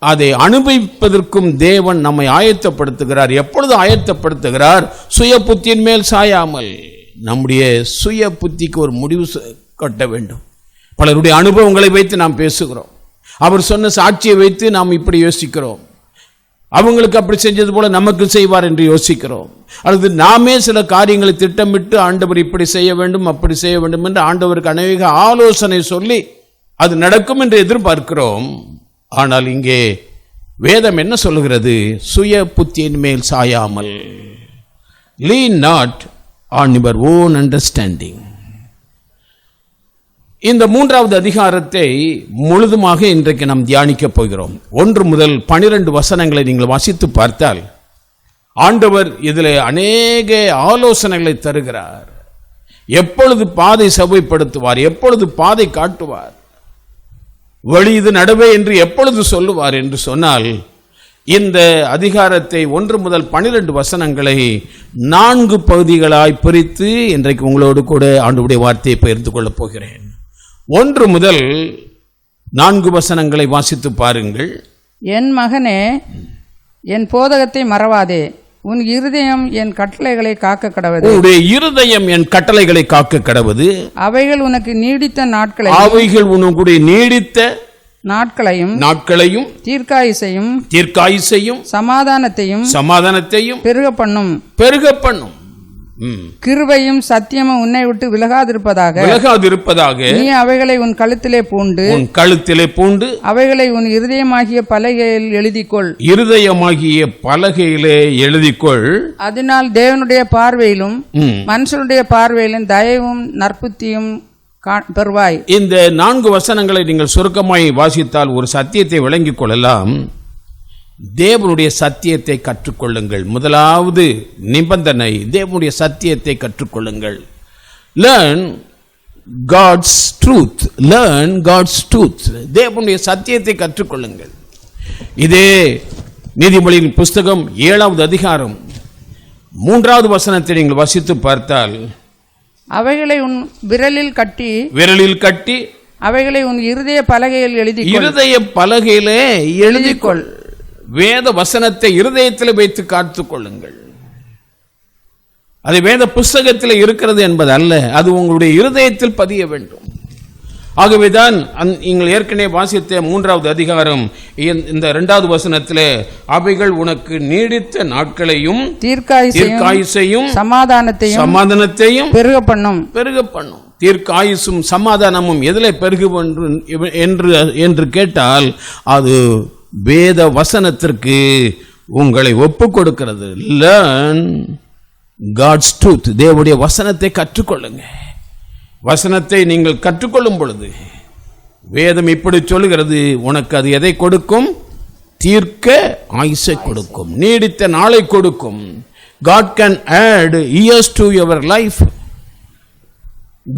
அதை அனுபவிப்பதற்கும் தேவன் நம்மை ஆயத்தப்படுத்துகிறார். எப்பொழுது ஆயத்தப்படுத்துகிறார்? சுய புத்தியின் மேல் சாயாமல். நம்முடைய சுய புத்திக்கு ஒரு முடிவு கட்ட வேண்டும். பலருடைய அனுபவங்களை வைத்து நாம் பேசுகிறோம், அவர் சொன்ன சாட்சியை வைத்து நாம் இப்படி யோசிக்கிறோம், அவங்களுக்கு அப்படி செஞ்சது போல நமக்கு செய்வார் என்று யோசிக்கிறோம். அல்லது நாமே சில காரியங்களை திட்டமிட்டு ஆண்டவர் இப்படி செய்ய வேண்டும் அப்படி செய்ய வேண்டும் என்று ஆண்டவருக்கு அநேக ஆலோசனை சொல்லி அது நடக்கும் என்று எதிர்பார்க்கிறோம். ஆனால் இங்கே வேதம் என்ன சொல்லுகிறது? சுய புத்தியின் மேல் சாயாமல், lean not on your own understanding. இந்த 3வது அதிகாரத்தை முழுதுமாக இன்றைக்கு நாம் தியானிக்க போகிறோம். 1 முதல் 12 வசனங்களை நீங்கள் வாசித்து பார்த்தால் ஆண்டவர் இதில் அநேக ஆலோசனைகளை தருகிறார். எப்பொழுது பாதை செவ்வைப்படுத்துவார், எப்பொழுது பாதை காட்டுவார், வழி இது நடவே என்று எப்பொழுது சொல்லுவார் என்று சொன்னால், இந்த அதிகாரத்தை 1 முதல் 12 வசனங்களை 4 பகுதிகளாய் பிரித்து இன்றைக்கு உங்களோடு கூட ஆண்டவருடைய வார்த்தையை பகிர்ந்து கொள்ளப் போகிறேன். 1 முதல் 4 வசனங்களை வாசித்து பாருங்கள்.
என் மகனே, என் போதகத்தை மறவாதே, உன் இருதயம் என் கட்டளைகளை காக்க கடவது.
உன்னுடைய இருதயம் என் கட்டளைகளை காக்க கடவது.
அவைகள் உனக்கு நீடித்த நாட்களையும்
நாட்களையும் தீர்க்காயுசையும் சமாதானத்தையும் பெருக பண்ணும்.
கிருபையும் சத்தியமும் உன்னை விட்டு விலகாதிருப்பதாக நீ அவைகளை உன் கழுத்திலே பூண்டு அவைகளை உன் இருதயமாகிய பலகையில் எழுதிக்கொள். அதனால் தேவனுடைய பார்வையிலும் மனுஷனுடைய பார்வையிலும் தயவும் நற்புத்தியும் பெறுவாய்.
இந்த 4 வசனங்களை நீங்கள் சுருக்கமாய் வாசித்தால் ஒரு சத்தியத்தை விளங்கிக் கொள்ளலாம். தேவனுடைய சத்தியத்தை கற்றுக்கொள்ளுங்கள். முதலாவது நிபந்தனை, தேவனுடைய சத்தியத்தை கற்றுக்கொள்ளுங்கள். learn God's truth. தேவனுடைய சத்தியத்தை கற்றுக்கொள்ளுங்கள். இதே நீதிமொழியின் புஸ்தகம் 7வது அதிகாரம் 3வது வசனத்தை நீங்கள் வாசித்து பார்த்தால்,
அவைகளை உன் விரலில் கட்டி அவைகளை உன் இருதய பலகையில் எழுதிக்கொள்.
வேத வசனத்தை இருதயத்தில் வைத்து காத்துக் கொள்ளுங்கள். அது வேத புஸ்தகத்தில் இருக்கிறது என்பது அல்ல, அது உங்களுடைய இருதயத்தில் பதிய வேண்டும். ஆகவேதான் நீங்கள் ஏற்கனவே வாசித்த 3வது அதிகாரம் இந்த 2வது வசனத்திலே அவைகள் உனக்கு நீடித்த நாட்களையும் தீர்க்காயுசையும் சமாதானத்தையும் பெருக பண்ணும். தீர்க்காயுசும் சமாதானமும் எதிலே பெருகும் என்று கேட்டால் அது வேத வசனத்திற்கு உங்களை ஒப்பு கொடுக்கிறது. Learn God's truth. தேவனுடைய வசனத்தை கற்றுக்கொள்ளுங்க. வசனத்தை நீங்கள் கற்றுக்கொள்ளும் பொழுது வேதம் இப்படி சொல்லுகிறது, உனக்கு அது எதை கொடுக்கும்? தீர்க்க ஆயுசை கொடுக்கும், நீடித்த நாளை கொடுக்கும். God can add years to your life.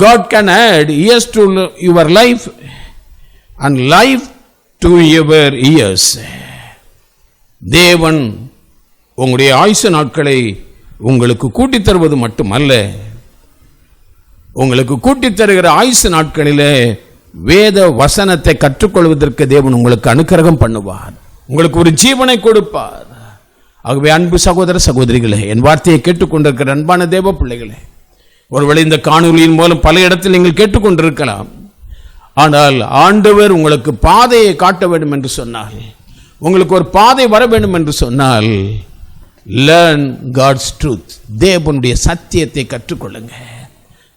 God can add years to your life and life to your years. தேவன் உங்களுடைய ஆயுசு நாட்களை உங்களுக்கு கூட்டித் தருவது மட்டுமல்ல, உங்களுக்கு கூட்டித் தருகிற ஆயுசு நாட்களிலே வேத வசனத்தை கற்றுக்கொள்வதற்கு தேவன் உங்களுக்கு அனுக்கிரகம் பண்ணுவார், உங்களுக்கு ஒரு ஜீவனை கொடுப்பார். ஆகவே அன்பு சகோதர சகோதரிகளே, என் வார்த்தையை கேட்டுக்கொண்டிருக்கிற அன்பான தேவ பிள்ளைகளே, ஒருவேளை இந்த காணொலியின் மூலம் பல இடத்தில் நீங்கள் கேட்டுக்கொண்டிருக்கலாம். ஆனால் ஆண்டவர் உங்களுக்கு பாதையை காட்ட வேண்டும் என்று சொன்னால், உங்களுக்கு ஒரு பாதை வர வேண்டும் என்று சொன்னால், learn God's truth. தேவனுடைய சத்தியத்தை கற்றுக்கொள்ளுங்க.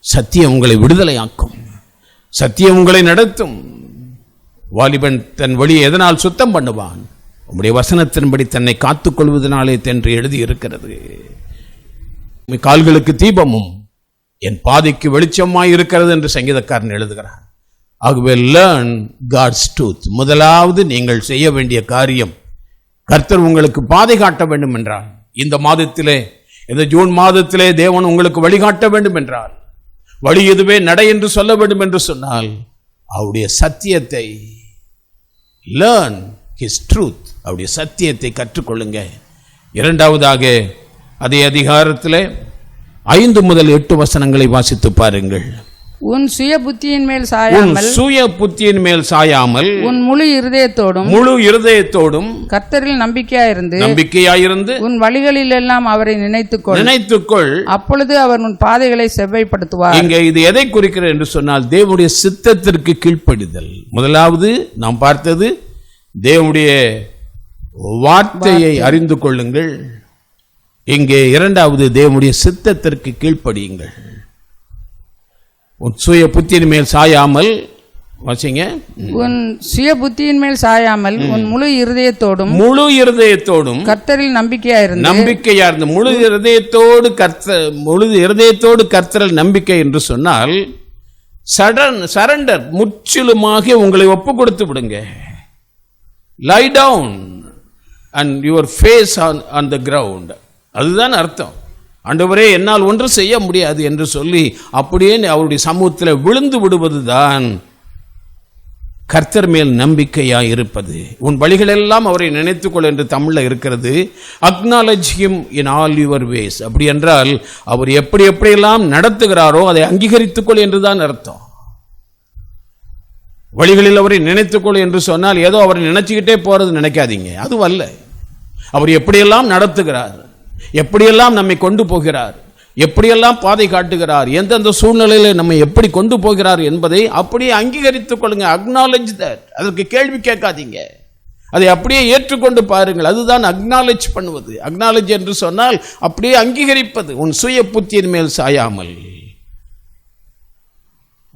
சத்தியம் உங்களை விடுதலையாக்கும், சத்தியம் உங்களை நடத்தும். வாலிபன் தன் வழியை எதனால் சுத்தம் பண்ணுவான்? உம்முடைய வசனத்தின்படி தன்னை காத்துக்கொள்வதனாலே என்று எழுதி இருக்கிறது. கால்களுக்கு தீபமும் என் பாதைக்கு வெளிச்சமாய் இருக்கிறது என்று சங்கீதக்காரன் எழுதுகிறார். ஆகவே learn God's truth. முதலாவது நீங்கள் செய்ய வேண்டிய காரியம், கர்த்தர் உங்களுக்கு பாதை காட்ட வேண்டும் என்றால், இந்த மாதத்திலே, இந்த ஜூன் மாதத்திலே தேவன் உங்களுக்கு வழிகாட்ட வேண்டும் என்றால், வழி எதுவே நடை என்று சொல்ல வேண்டும் என்று சொன்னால், அவருடைய சத்தியத்தை learn his truth, அவருடைய சத்தியத்தை கற்றுக்கொள்ளுங்க. இரண்டாவதாக அதே அதிகாரத்திலே 5 முதல் 8 வசனங்களை வாசித்து பாருங்கள்.
உன் சுய புத்தியின் மேல் சாயாமல் உன் முழு இருதயத்தோடும் கர்த்தரில் நம்பிக்கையாயிருந்து உன் வழிகளில் எல்லாம் அவரை நினைத்துக்கொள். அப்பொழுது அவர் உன் பாதைகளை செவ்வைப்படுத்துவார்.
இங்கே இது எதை குறிக்கிறது என்று சொன்னால், தேவனுடைய சித்தத்திற்கு கீழ்ப்படிதல். முதலாவது நாம் பார்த்தது தேவனுடைய வார்த்தையை அறிந்து கொள்ளுங்கள். இங்கே இரண்டாவது தேவனுடைய சித்தத்திற்கு கீழ்ப்படியுங்கள். உன் சுய புத்தியின் மேல் சாயாமல், வாசிங்க,
உன் சுய புத்தியின் மேல் சாயாமல் உன் முழு இருதயத்தோடும் கர்த்தரில் நம்பிக்கையாயிருந்து
முழு இருதயத்தோடு கர்த்தரில் நம்பிக்கை என்று சொன்னால் சரண்டர், முற்றிலுமாக உங்களை ஒப்பு கொடுத்து விடுங்க. Lie down and your face on the ground. அதுதான் அர்த்தம். ஆண்டவரே, என்னால் ஒன்று செய்ய முடியாது என்று சொல்லி அப்படியே அவருடைய சமூகத்தில் விழுந்து விடுவதுதான் கர்த்தர் மேல் நம்பிக்கையாய் இருப்பது. உன் வழிகளெல்லாம் அவரை நினைத்துக்கொள் என்று தமிழில் இருக்கிறது. Acknowledge him in all your ways. அப்படி என்றால் அவர் எப்படியெல்லாம் நடத்துகிறாரோ அதை அங்கீகரித்துக்கொள் என்றுதான் அர்த்தம். வழிகளில் அவரை நினைத்துக்கொள் என்று சொன்னால் ஏதோ அவரை நினைச்சுக்கிட்டே போறது நினைக்காதீங்க, அதுவல்ல. அவர் எப்படியெல்லாம் நடத்துகிறார், எப்படியெல்லாம் நம்மை கொண்டு போகிறார், எப்படியெல்லாம் பாதை காட்டுகிறார், எந்தெந்த சூழ்நிலையில் நம்மை எப்படி கொண்டு போகிறார் என்பதை அப்படியே அங்கீகரித்துக் கொள்ளுங்க. Acknowledge that. அதற்கு கேள்வி கேட்காதீங்க, அதை அப்படியே ஏற்றுக்கொண்டு பாருங்கள். அதுதான் அக்னாலஜ் பண்ணுவது. அக்னாலஜ் என்று சொன்னால் அப்படியே அங்கீகரிப்பது. உன் சுய புத்தியின் மேல் சாயாமல்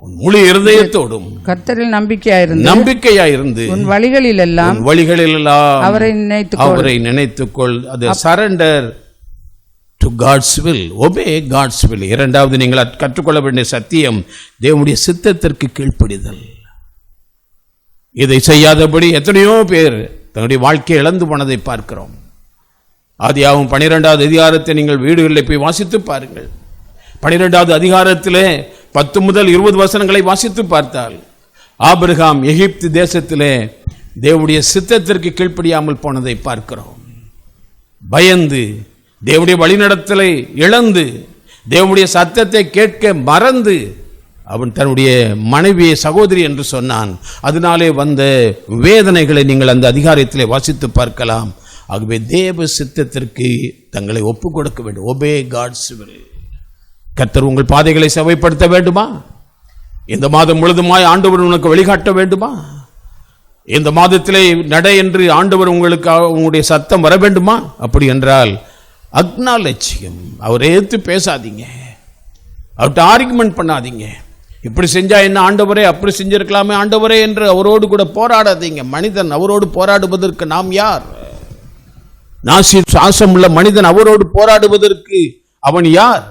உன் முழு இருதயத்தோடும்
கர்த்தரில்
நம்பிக்கையாயிருந்து உன் வழிகளில் எல்லாம் அவரை நினைத்துக்கொள். அது surrender to God's will, obey God's will. இரண்டாவது நீங்கள் கற்றுக்கொள்ள வேண்டிய சத்தியம் தேவனுடைய சித்தத்திற்கு கீழ்ப்படிதல். இதை செய்யாதபடி எத்தனையோ பேர் தன்னுடைய வாழ்க்கையை இழந்து போனதை பார்க்கிறோம். ஆதியாகமம் 12வது அதிகாரத்தை நீங்கள் வீடுகளில் போய் வாசித்து பாருங்கள். 12வது அதிகாரத்திலே 10 முதல் 20 வசனங்களை வாசித்து பார்த்தால், ஆபிரகாம் எகிப்து தேசத்திலே தேவனுடைய சித்தத்திற்கு கீழ்ப்படியாமல் போனதை பார்க்கிறோம். பயந்து, தேவனுடைய வழிநடத்தலை இழந்து, தேவனுடைய சத்தத்தை கேட்க மறந்து அவன் தன்னுடைய மனைவியை சகோதரி என்று சொன்னான். அதனாலே வந்த வேதனைகளை நீங்கள் அந்த அதிகாரத்திலே வாசித்து பார்க்கலாம். ஆகவே தேவ சித்தத்திற்கு தங்களை ஒப்பு கொடுக்க வேண்டும். Obey God's will. கர்த்தர் உங்கள் பாதைகளை செவைப்படுத்த வேண்டுமா? இந்த மாதம் முழுதுமாய் ஆண்டவர் உனக்கு வழிகாட்ட வேண்டுமா? இந்த மாதத்திலே நட என்று ஆண்டவர் உங்களுக்கு உங்களுடைய சத்தம் வர வேண்டுமா? அப்படி என்றால் அக்னாலட்சியம், அவர் ஏத்து பேசாதீங்க, அவர்கிட்ட ஆர்குமெண்ட் பண்ணாதீங்க. இப்படி செஞ்சா என்ன ஆண்டவரே, அப்படி செஞ்சிருக்கலாமே ஆண்டவரே என்று அவரோடு கூட போராடாதீங்க. மனிதன் அவரோடு போராடுவதற்கு நாம் யார்? நாசம் உள்ள மனிதன் அவரோடு போராடுவதற்கு அவன் யார்?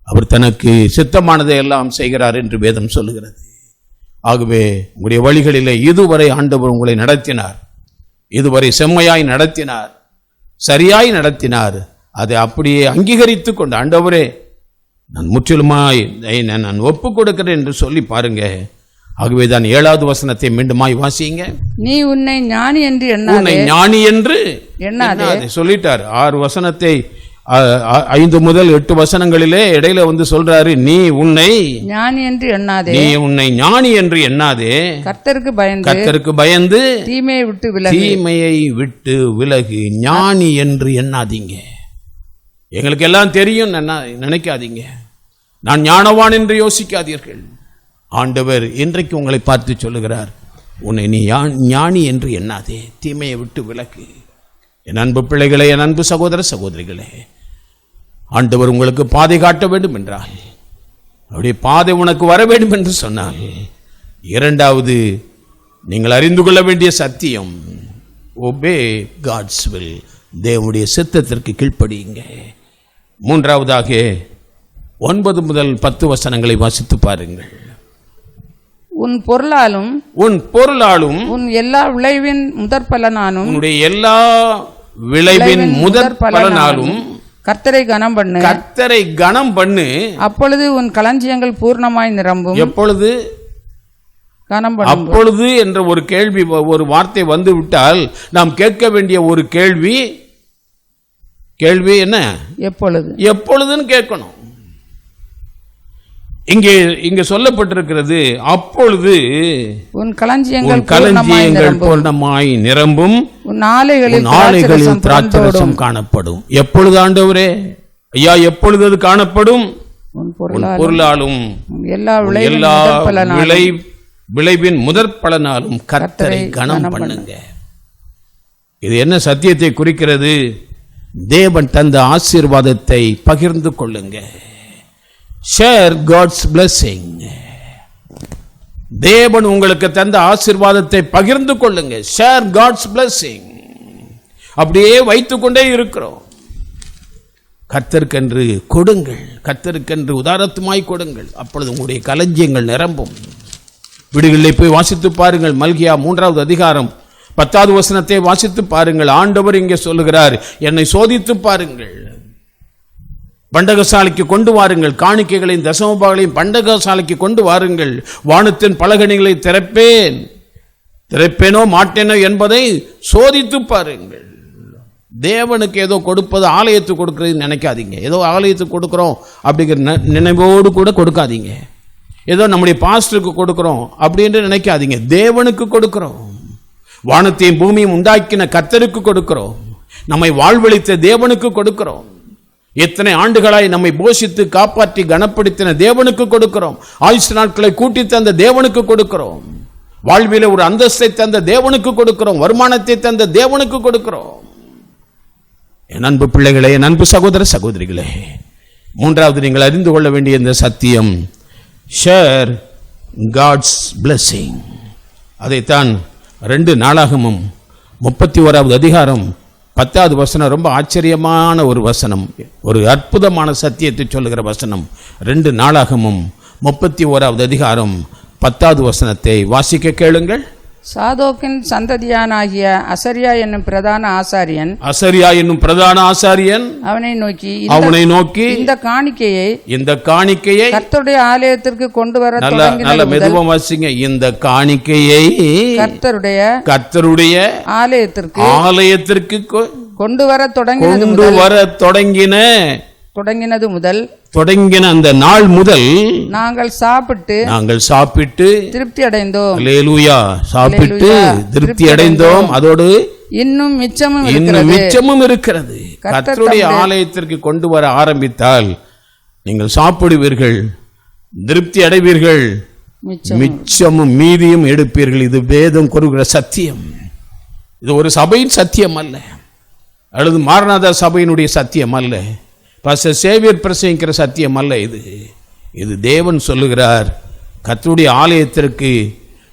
அவர் தனக்கு சித்தமானதை எல்லாம் செய்கிறார் என்று வேதம் சொல்லுகிறது. ஆகவே உங்களுடைய வழிகளிலே இதுவரை ஆண்டவர் உங்களை நடத்தினார், இதுவரை செம்மையாய் நடத்தினார், சரியாய் நடத்தினார். அதை அப்படியே அங்கீகரித்து கொண்டு ஆண்டவரே நான் முற்றிலுமாய் நான் ஒப்பு கொடுக்கிறேன் என்று சொல்லி பாருங்க. ஆகவே தான் 7வது வசனத்தை மீண்டுமாய் வாசிங்க.
நீ உன்னை ஞானி என்று
உன்னை ஞானி என்று எண்ணாதே சொல்லிட்டார். 6 வசனத்தை 5 முதல் 8 வசனங்களிலே இடையில வந்து சொல்றாரு, நீ உன்னை
ஞானி என்று எண்ணாதே,
நீ உன்னை ஞானி என்று எண்ணாதே, கர்த்தருக்கு பயந்து தீமையை விட்டு விலகு. ஞானி என்று எண்ணாதீங்க. எங்களுக்கு எல்லாம் தெரியும் நினைக்காதீங்க. நான் ஞானவான் என்று யோசிக்காதீர்கள். ஆண்டவர் இன்றைக்கு உங்களை பார்த்து சொல்லுகிறார், உன்னை நீ ஞானி என்று எண்ணாதே, தீமையை விட்டு விலகு. என் அன்பு பிள்ளைகளே, என் அன்பு சகோதர சகோதரிகளே, ஆண்டவர் உங்களுக்கு பாதை காட்ட வேண்டும் என்றால், அவருடைய பாதை உனக்கு வர வேண்டும் என்று சொன்னால், 2வது நீங்கள் அறிந்து கொள்ள வேண்டிய சத்தியம், ஒபே காட்ஸ் வில், தேவனுடைய சித்தத்திற்கு கீழ்ப்படியுங்க. 3வதாக 9 முதல் 10 வசனங்களை வாசித்து பாருங்கள்.
உன் பொருளாலும்
உன் எல்லா விளைவின் முதற் பலனாலும்
உன்னுடைய எல்லா விளைவின் முதற் பலனாலும்
கர்த்தரை
கனம் பண்ணு.
அப்பொழுது உன் களஞ்சியங்கள் பூர்ணமாய் நிரம்பும்.
எப்பொழுது? அப்பொழுது என்ற ஒரு கேள்வி, ஒரு வார்த்தை வந்து விட்டால் நாம் கேட்க வேண்டிய ஒரு கேள்வி என்ன? எப்பொழுதுன்னு கேட்கணும். இங்கே சொல்லப்பட்டிருக்கிறது, அப்பொழுது உன் களஞ்சியங்கள் பூர்ணமாய் நிரம்பும், உன் ஆலைகளில் திராட்சரசம் காணப்படும். எப்பொழுது ஆண்டவரே? ஐயா, எப்பொழுது அது காணப்படும்? உன் பொருளாலும் எல்லா விளைவின் முதற் பலனாலும் கர்த்தரை கனம் பண்ணுங்க. இது என்ன சத்தியத்தை குறிக்கிறது? தேவன் தந்த ஆசீர்வாதத்தை பகிர்ந்து கொள்ளுங்க. Share God's blessing. தேவன் உங்களுக்கு தந்த ஆசீர்வாதத்தை பகிர்ந்து கொள்ளுங்க. Share God's blessing. அப்படியே வைத்துக்கொண்டே இருக்கிறோம். கர்த்தருக்கென்று கொடுங்கள், கர்த்தருக்கென்று உதாரத்துமாய் கொடுங்கள். அப்பொழுது உங்களுடைய களஞ்சியங்கள் நிரம்பும். வீடுகளில் போய் வாசித்து பாருங்கள். மல்கியா 3வது அதிகாரம் 10வது வசனத்தை வாசித்து பாருங்கள். ஆண்டவர் இங்கே சொல்லுகிறார், என்னை சோதித்து பாருங்கள், பண்டகசாலைக்கு கொண்டு வாருங்கள், காணிக்கைகளையும் தசமபாகங்களையும் பண்டகசாலைக்கு கொண்டு வாருங்கள், வானத்தின் பலகணிகளை திறப்பேனோ மாட்டேனோ என்பதை சோதித்து பாருங்கள். தேவனுக்கு ஏதோ கொடுப்பது ஆலயத்துக்கு கொடுக்கறது நினைக்காதீங்க. ஏதோ ஆலயத்துக்கு கொடுக்குறோம் அப்படிங்கிற நினைவோடு கூட கொடுக்காதீங்க. ஏதோ நம்முடைய பாஸ்டருக்கு கொடுக்குறோம் அப்படின்னு நினைக்காதீங்க. தேவனுக்கு கொடுக்கிறோம். வானத்தையும் பூமியும் உண்டாக்கின கர்த்தருக்கு கொடுக்கிறோம். நம்மை வாழ்வளித்த தேவனுக்கு கொடுக்கிறோம். எத்தனை ஆண்டுகளாய் நம்மை போஷித்து காப்பாற்றி கனப்படுத்தின தேவனுக்கு கொடுக்கிறோம். ஆயுசு நாட்களை கூட்டி தந்த தேவனுக்கு கொடுக்கிறோம். வாழ்வில ஒரு அந்தஸ்தை தந்த தேவனுக்கு கொடுக்கிறோம். வருமானத்தை தந்த தேவனுக்கு கொடுக்கிறோம். என் அன்பு பிள்ளைகளே, என் அன்பு சகோதர சகோதரிகளே, 3வது நீங்கள் அறிந்து கொள்ள வேண்டிய இந்த சத்தியம், ஷேர் காட்ஸ் blessing. அதைத்தான் 2 நாளாகமும் 31வது அதிகாரம் 10வது வசனம் ரொம்ப ஆச்சரியமான ஒரு வசனம், ஒரு அற்புதமான சத்தியத்தை சொல்லுகிற வசனம். 2 நாளாகமும் 31வது அதிகாரம் 10வது வசனத்தை வாசிக்க கேளுங்கள்.
சாதோக்கின் சந்ததியானாகிய அசரியா என்னும் பிரதான ஆசாரியன் அவனை நோக்கி இந்த காணிக்கையை கர்த்தருடைய ஆலயத்திற்கு கொண்டு வர
நல்ல மெதுவா வாசிங்க. இந்த காணிக்கையை கர்த்தருடைய ஆலயத்திற்கு
கொண்டு வர
தொடங்கின அந்த நாள் முதல்
நாங்கள் சாப்பிட்டு
திருப்தி அடைந்தோம். அல்லேலூயா. சாப்பிட்டு திருப்தி அடைந்தோம். அதோடு இன்னும் மிச்சமும் இருக்கிறது. கர்த்தருடைய ஆலயத்திற்கு கொண்டு வர ஆரம்பித்தால் நீங்கள் சாப்பிடுவீர்கள், திருப்தி அடைவீர்கள், மிச்சமும் மீதியும் எடுப்பீர்கள். இது வேதம் கூறுகிற சத்தியம். இது ஒரு சபையின் சத்தியம் அல்ல, அல்லது மாரநாதா சபையினுடைய சத்தியம் அல்ல, பாஸ்டர் சேவியர் பிரசங்கிக்கிற சத்தியம் அல்ல. இது தேவன் சொல்லுகிறார். கர்த்தருடைய ஆலயத்திற்கு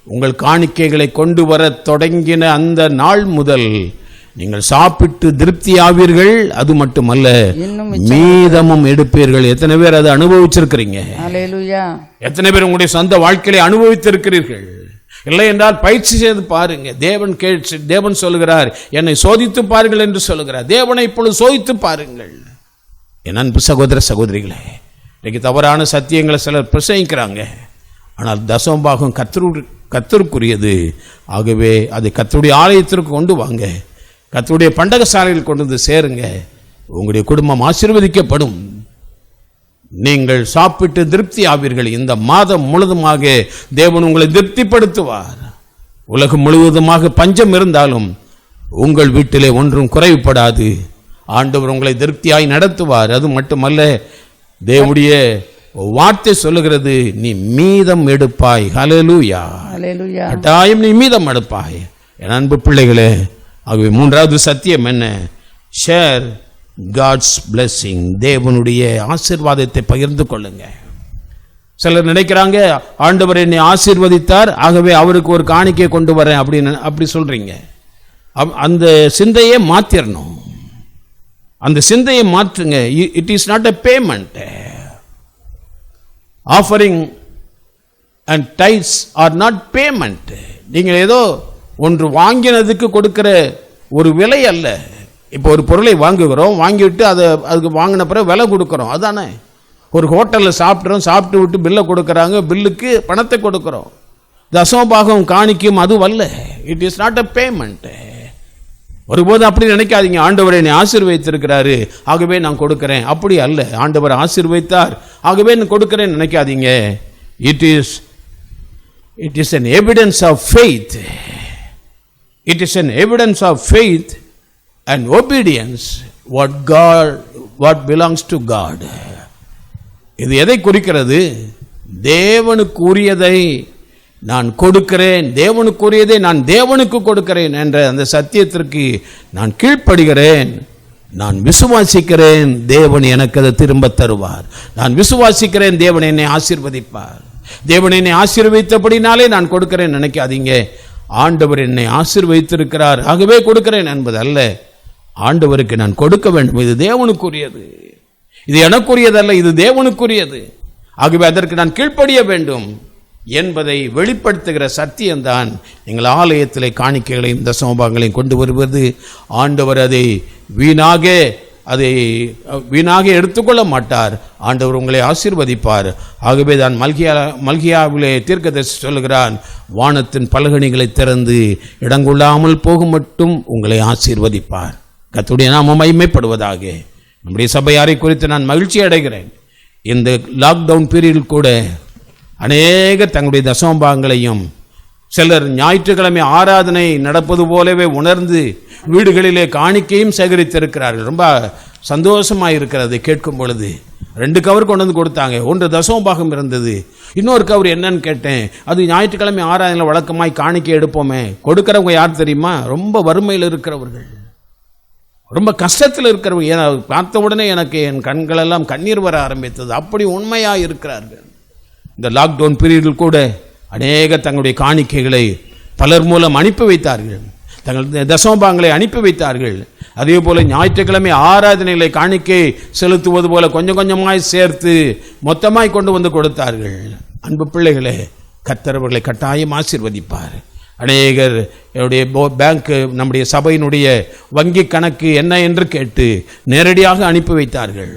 உங்கள் காணிக்கைகளை கொண்டு வர தொடங்கின அந்த நாள் முதல் நீங்கள் சாப்பிட்டு திருப்தி ஆவீர்கள். அது மட்டுமல்ல, மீதமும் எடுப்பீர்கள். எத்தனை பேர் அதை அனுபவிச்சிருக்கிறீங்க? எத்தனை பேர் உங்களுடைய சொந்த வாழ்க்கையை அனுபவித்திருக்கிறீர்கள்? இல்லை என்றால் பயிற்சி செய்து பாருங்க. தேவன் சொல்லுகிறார், என்னை சோதித்து பாருங்கள் என்று சொல்லுகிறார். தேவனை இப்பொழுது சோதித்து பாருங்கள். என் அன்பு சகோதர சகோதரிகளே, இன்னைக்கு தவறான சத்தியங்களை சிலர் பிரசங்கிக்கிறாங்க. ஆனால் தசமபாகம் கர்த்தருக்குரியது. ஆகவே அதை கர்த்தருடைய ஆலயத்திற்கு கொண்டு வாங்க, கர்த்தருடைய பண்டக சாலையில் கொண்டு வந்து சேருங்க. உங்களுடைய குடும்பம் ஆசீர்வதிக்கப்படும். நீங்கள் சாப்பிட்டு திருப்தி ஆவீர்கள். இந்த மாதம் முழுதுமாக தேவன் உங்களை திருப்திப்படுத்துவார். உலகம் முழுவதுமாக பஞ்சம் இருந்தாலும் உங்கள் வீட்டிலே ஒன்றும் குறைவுபடாது. ஆண்டவர் உங்களை திருப்தியாய் நடத்துவார். அது மட்டுமல்ல, தேவனுடைய வார்த்தை சொல்லுகிறது, நீ மீதம் எடுப்பாய். ஹல்லேலூயா, கட்டாயம் நீ மீதம் எடுப்பாய். என் அன்பு பிள்ளைகளே, ஆகவே மூன்றாவது சத்தியம் என்ன? Share God's blessing. தேவனுடைய ஆசீர்வாதத்தை பகிர்ந்து கொள்ளுங்க. சிலர் நினைக்கிறாங்க, ஆண்டவர் என்னை ஆசீர்வதித்தார், ஆகவே அவருக்கு ஒரு காணிக்கை கொண்டு வரேன் அப்படி சொல்றீங்க. அந்த சிந்தையை மாத்திரணும். அந்த சிந்தையை மாற்றுங்க. It is not a payment. Offering and tithes are not payment. நீங்கள் ஏதோ ஒன்று வாங்கினதுக்கு கொடுக்கிற ஒரு விலை அல்ல. இப்போ ஒரு பொருளை வாங்குகிறோம், வாங்கிவிட்டு அதுக்கு வாங்கின பிறகு விலை கொடுக்குறோம். அதானே? ஒரு ஹோட்டலில் சாப்பிட்றோம், சாப்பிட்டு விட்டு பில்லை கொடுக்குறாங்க, பில்லுக்கு பணத்தை கொடுக்குறோம். தசமபாகம் காணிக்கும் அது அல்ல. It is not a payment. ஒருபோது அப்படி நினைக்காதீங்க, ஆண்டவர் என்னை ஆசீர்வதித்திருக்கிறாரு ஆகவே நான் கொடுக்கிறேன். அப்படி அல்ல. ஆண்டவர் ஆசீர்வதித்தார் ஆகவே நான் கொடுக்கிறேன் நினைக்காதீங்க. It is an evidence of faith. It is an evidence of faith and obedience what belongs to God. இது எதை குறிக்கிறது? தேவனுக்குரியதை நான் கொடுக்கிறேன், தேவனுக்குரியதை நான் தேவனுக்கு கொடுக்கிறேன் என்ற அந்த சத்தியத்திற்கு நான் கீழ்ப்படுகிறேன். நான் விசுவாசிக்கிறேன், தேவன் எனக்கு அதை திரும்ப தருவார். நான் விசுவாசிக்கிறேன், தேவன் என்னை ஆசீர்வதிப்பார். தேவன் என்னை ஆசீர்வதித்தபடினாலே நான் கொடுக்கிறேன் நினைக்காதீங்க. ஆண்டவர் என்னை ஆசீர்வதித்திருக்கிறார் ஆகவே கொடுக்கிறேன் என்பது அல்ல. ஆண்டவருக்கு நான் கொடுக்க வேண்டும். இது தேவனுக்குரியது, இது எனக்குரியதல்ல, இது தேவனுக்குரியது. ஆகவே அதற்கு நான் கீழ்ப்படிய வேண்டும் என்பதை வெளிப்படுத்துகிற சத்தியம்தான் எங்கள் ஆலயத்திலே காணிக்கைகளையும் தசமபாகங்களையும் கொண்டு வருவது. ஆண்டவர் அதை வீணாக எடுத்துக்கொள்ள மாட்டார். ஆண்டவர் உங்களை ஆசீர்வதிப்பார். ஆகவே தான் மல்கியாவிலே தீர்க்கதரிசி சொல்லுகிறான், வானத்தின் பலகணிகளை திறந்து இடங்கொள்ளாமல் போகும் மட்டும் உங்களை ஆசீர்வதிப்பார். கர்த்தருடைய நாமம் மகிமைப்படுவதாக. நம்முடைய சபையாரை குறித்து நான் மகிழ்ச்சி அடைகிறேன். இந்த லாக்டவுன் பீரியடில் கூட அநேகர் தங்களுடைய தசமபாகங்களையும், சிலர் ஞாயிற்றுக்கிழமை ஆராதனை நடப்பது போலவே உணர்ந்து வீடுகளிலே காணிக்கையும் சேகரித்திருக்கிறார்கள். ரொம்ப சந்தோஷமாக இருக்கிறது கேட்கும் பொழுது. 2 கவர் கொண்டு வந்து கொடுத்தாங்க. 1 தசமபாகம் இருந்தது, இன்னொரு கவர் என்னன்னு கேட்டேன். அது ஞாயிற்றுக்கிழமை ஆராதனையில் வழக்கமாய் காணிக்கை எடுப்போமே. கொடுக்கிறவங்க யார் தெரியுமா? ரொம்ப வறுமையில் இருக்கிறவர்கள், ரொம்ப கஷ்டத்தில் இருக்கிறவங்க. பார்த்த உடனே எனக்கு என் கண்களெல்லாம் கண்ணீர் வர ஆரம்பித்தது. அப்படி உண்மையாக இருக்கிறார்கள். இந்த லாக்டவுன் பீரியடில் கூட அநேக தங்களுடைய காணிக்கைகளை பலர் மூலம் அனுப்பி வைத்தார்கள், தங்கள் தசமபாகங்களை அனுப்பி வைத்தார்கள். அதே போல ஞாயிற்றுக்கிழமை ஆராதனைகளை காணிக்கை செலுத்துவது போல கொஞ்சம் கொஞ்சமாய் சேர்த்து மொத்தமாய் கொண்டு வந்து கொடுத்தார்கள். அன்பு பிள்ளைகளே, கர்த்தர் அவர்களை கட்டாயம் ஆசீர்வதிப்பார். அநேகர் என்னுடைய பேங்க், நம்முடைய சபையினுடைய வங்கி கணக்கு என்ன என்று கேட்டு நேரடியாக அனுப்பி வைத்தார்கள்.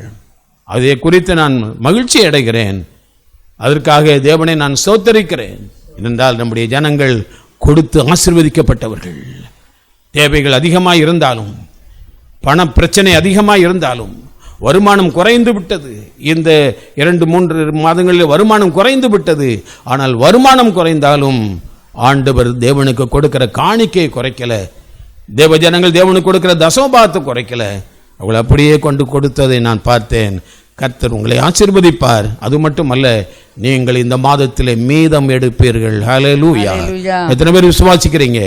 அதை குறித்து நான் மகிழ்ச்சி அடைகிறேன். அதற்காக தேவனை நான் ஸ்தோத்திரிக்கிறேன். என்றால் நம்முடைய ஜனங்கள் கொடுத்து ஆசீர்வதிக்கப்பட்டவர்கள். தேவைகள் அதிகமாக இருந்தாலும், பண பிரச்சனை அதிகமாக இருந்தாலும், வருமானம் குறைந்து விட்டது. இந்த 2-3 மாதங்களில் வருமானம் குறைந்து விட்டது. ஆனால் வருமானம் குறைந்தாலும் ஆண்டவர் தேவனுக்கு கொடுக்கிற காணிக்கையை குறைக்கல. தேவ ஜனங்கள் தேவனுக்கு கொடுக்கிற தசமபாகத்தை குறைக்கல. அவள் அப்படியே கொண்டு கொடுத்ததை நான் பார்த்தேன். கர்த்தர் உங்களை ஆசீர்வதிப்பார். அது மட்டுமல்ல, நீங்கள் இந்த மாதத்திலே மீதம் எடுப்பீர்கள். ஹல்லேலூயா.
ஹல்லேலூயா.
எத்தனை பேர் விசுவாசிக்கிறீங்க?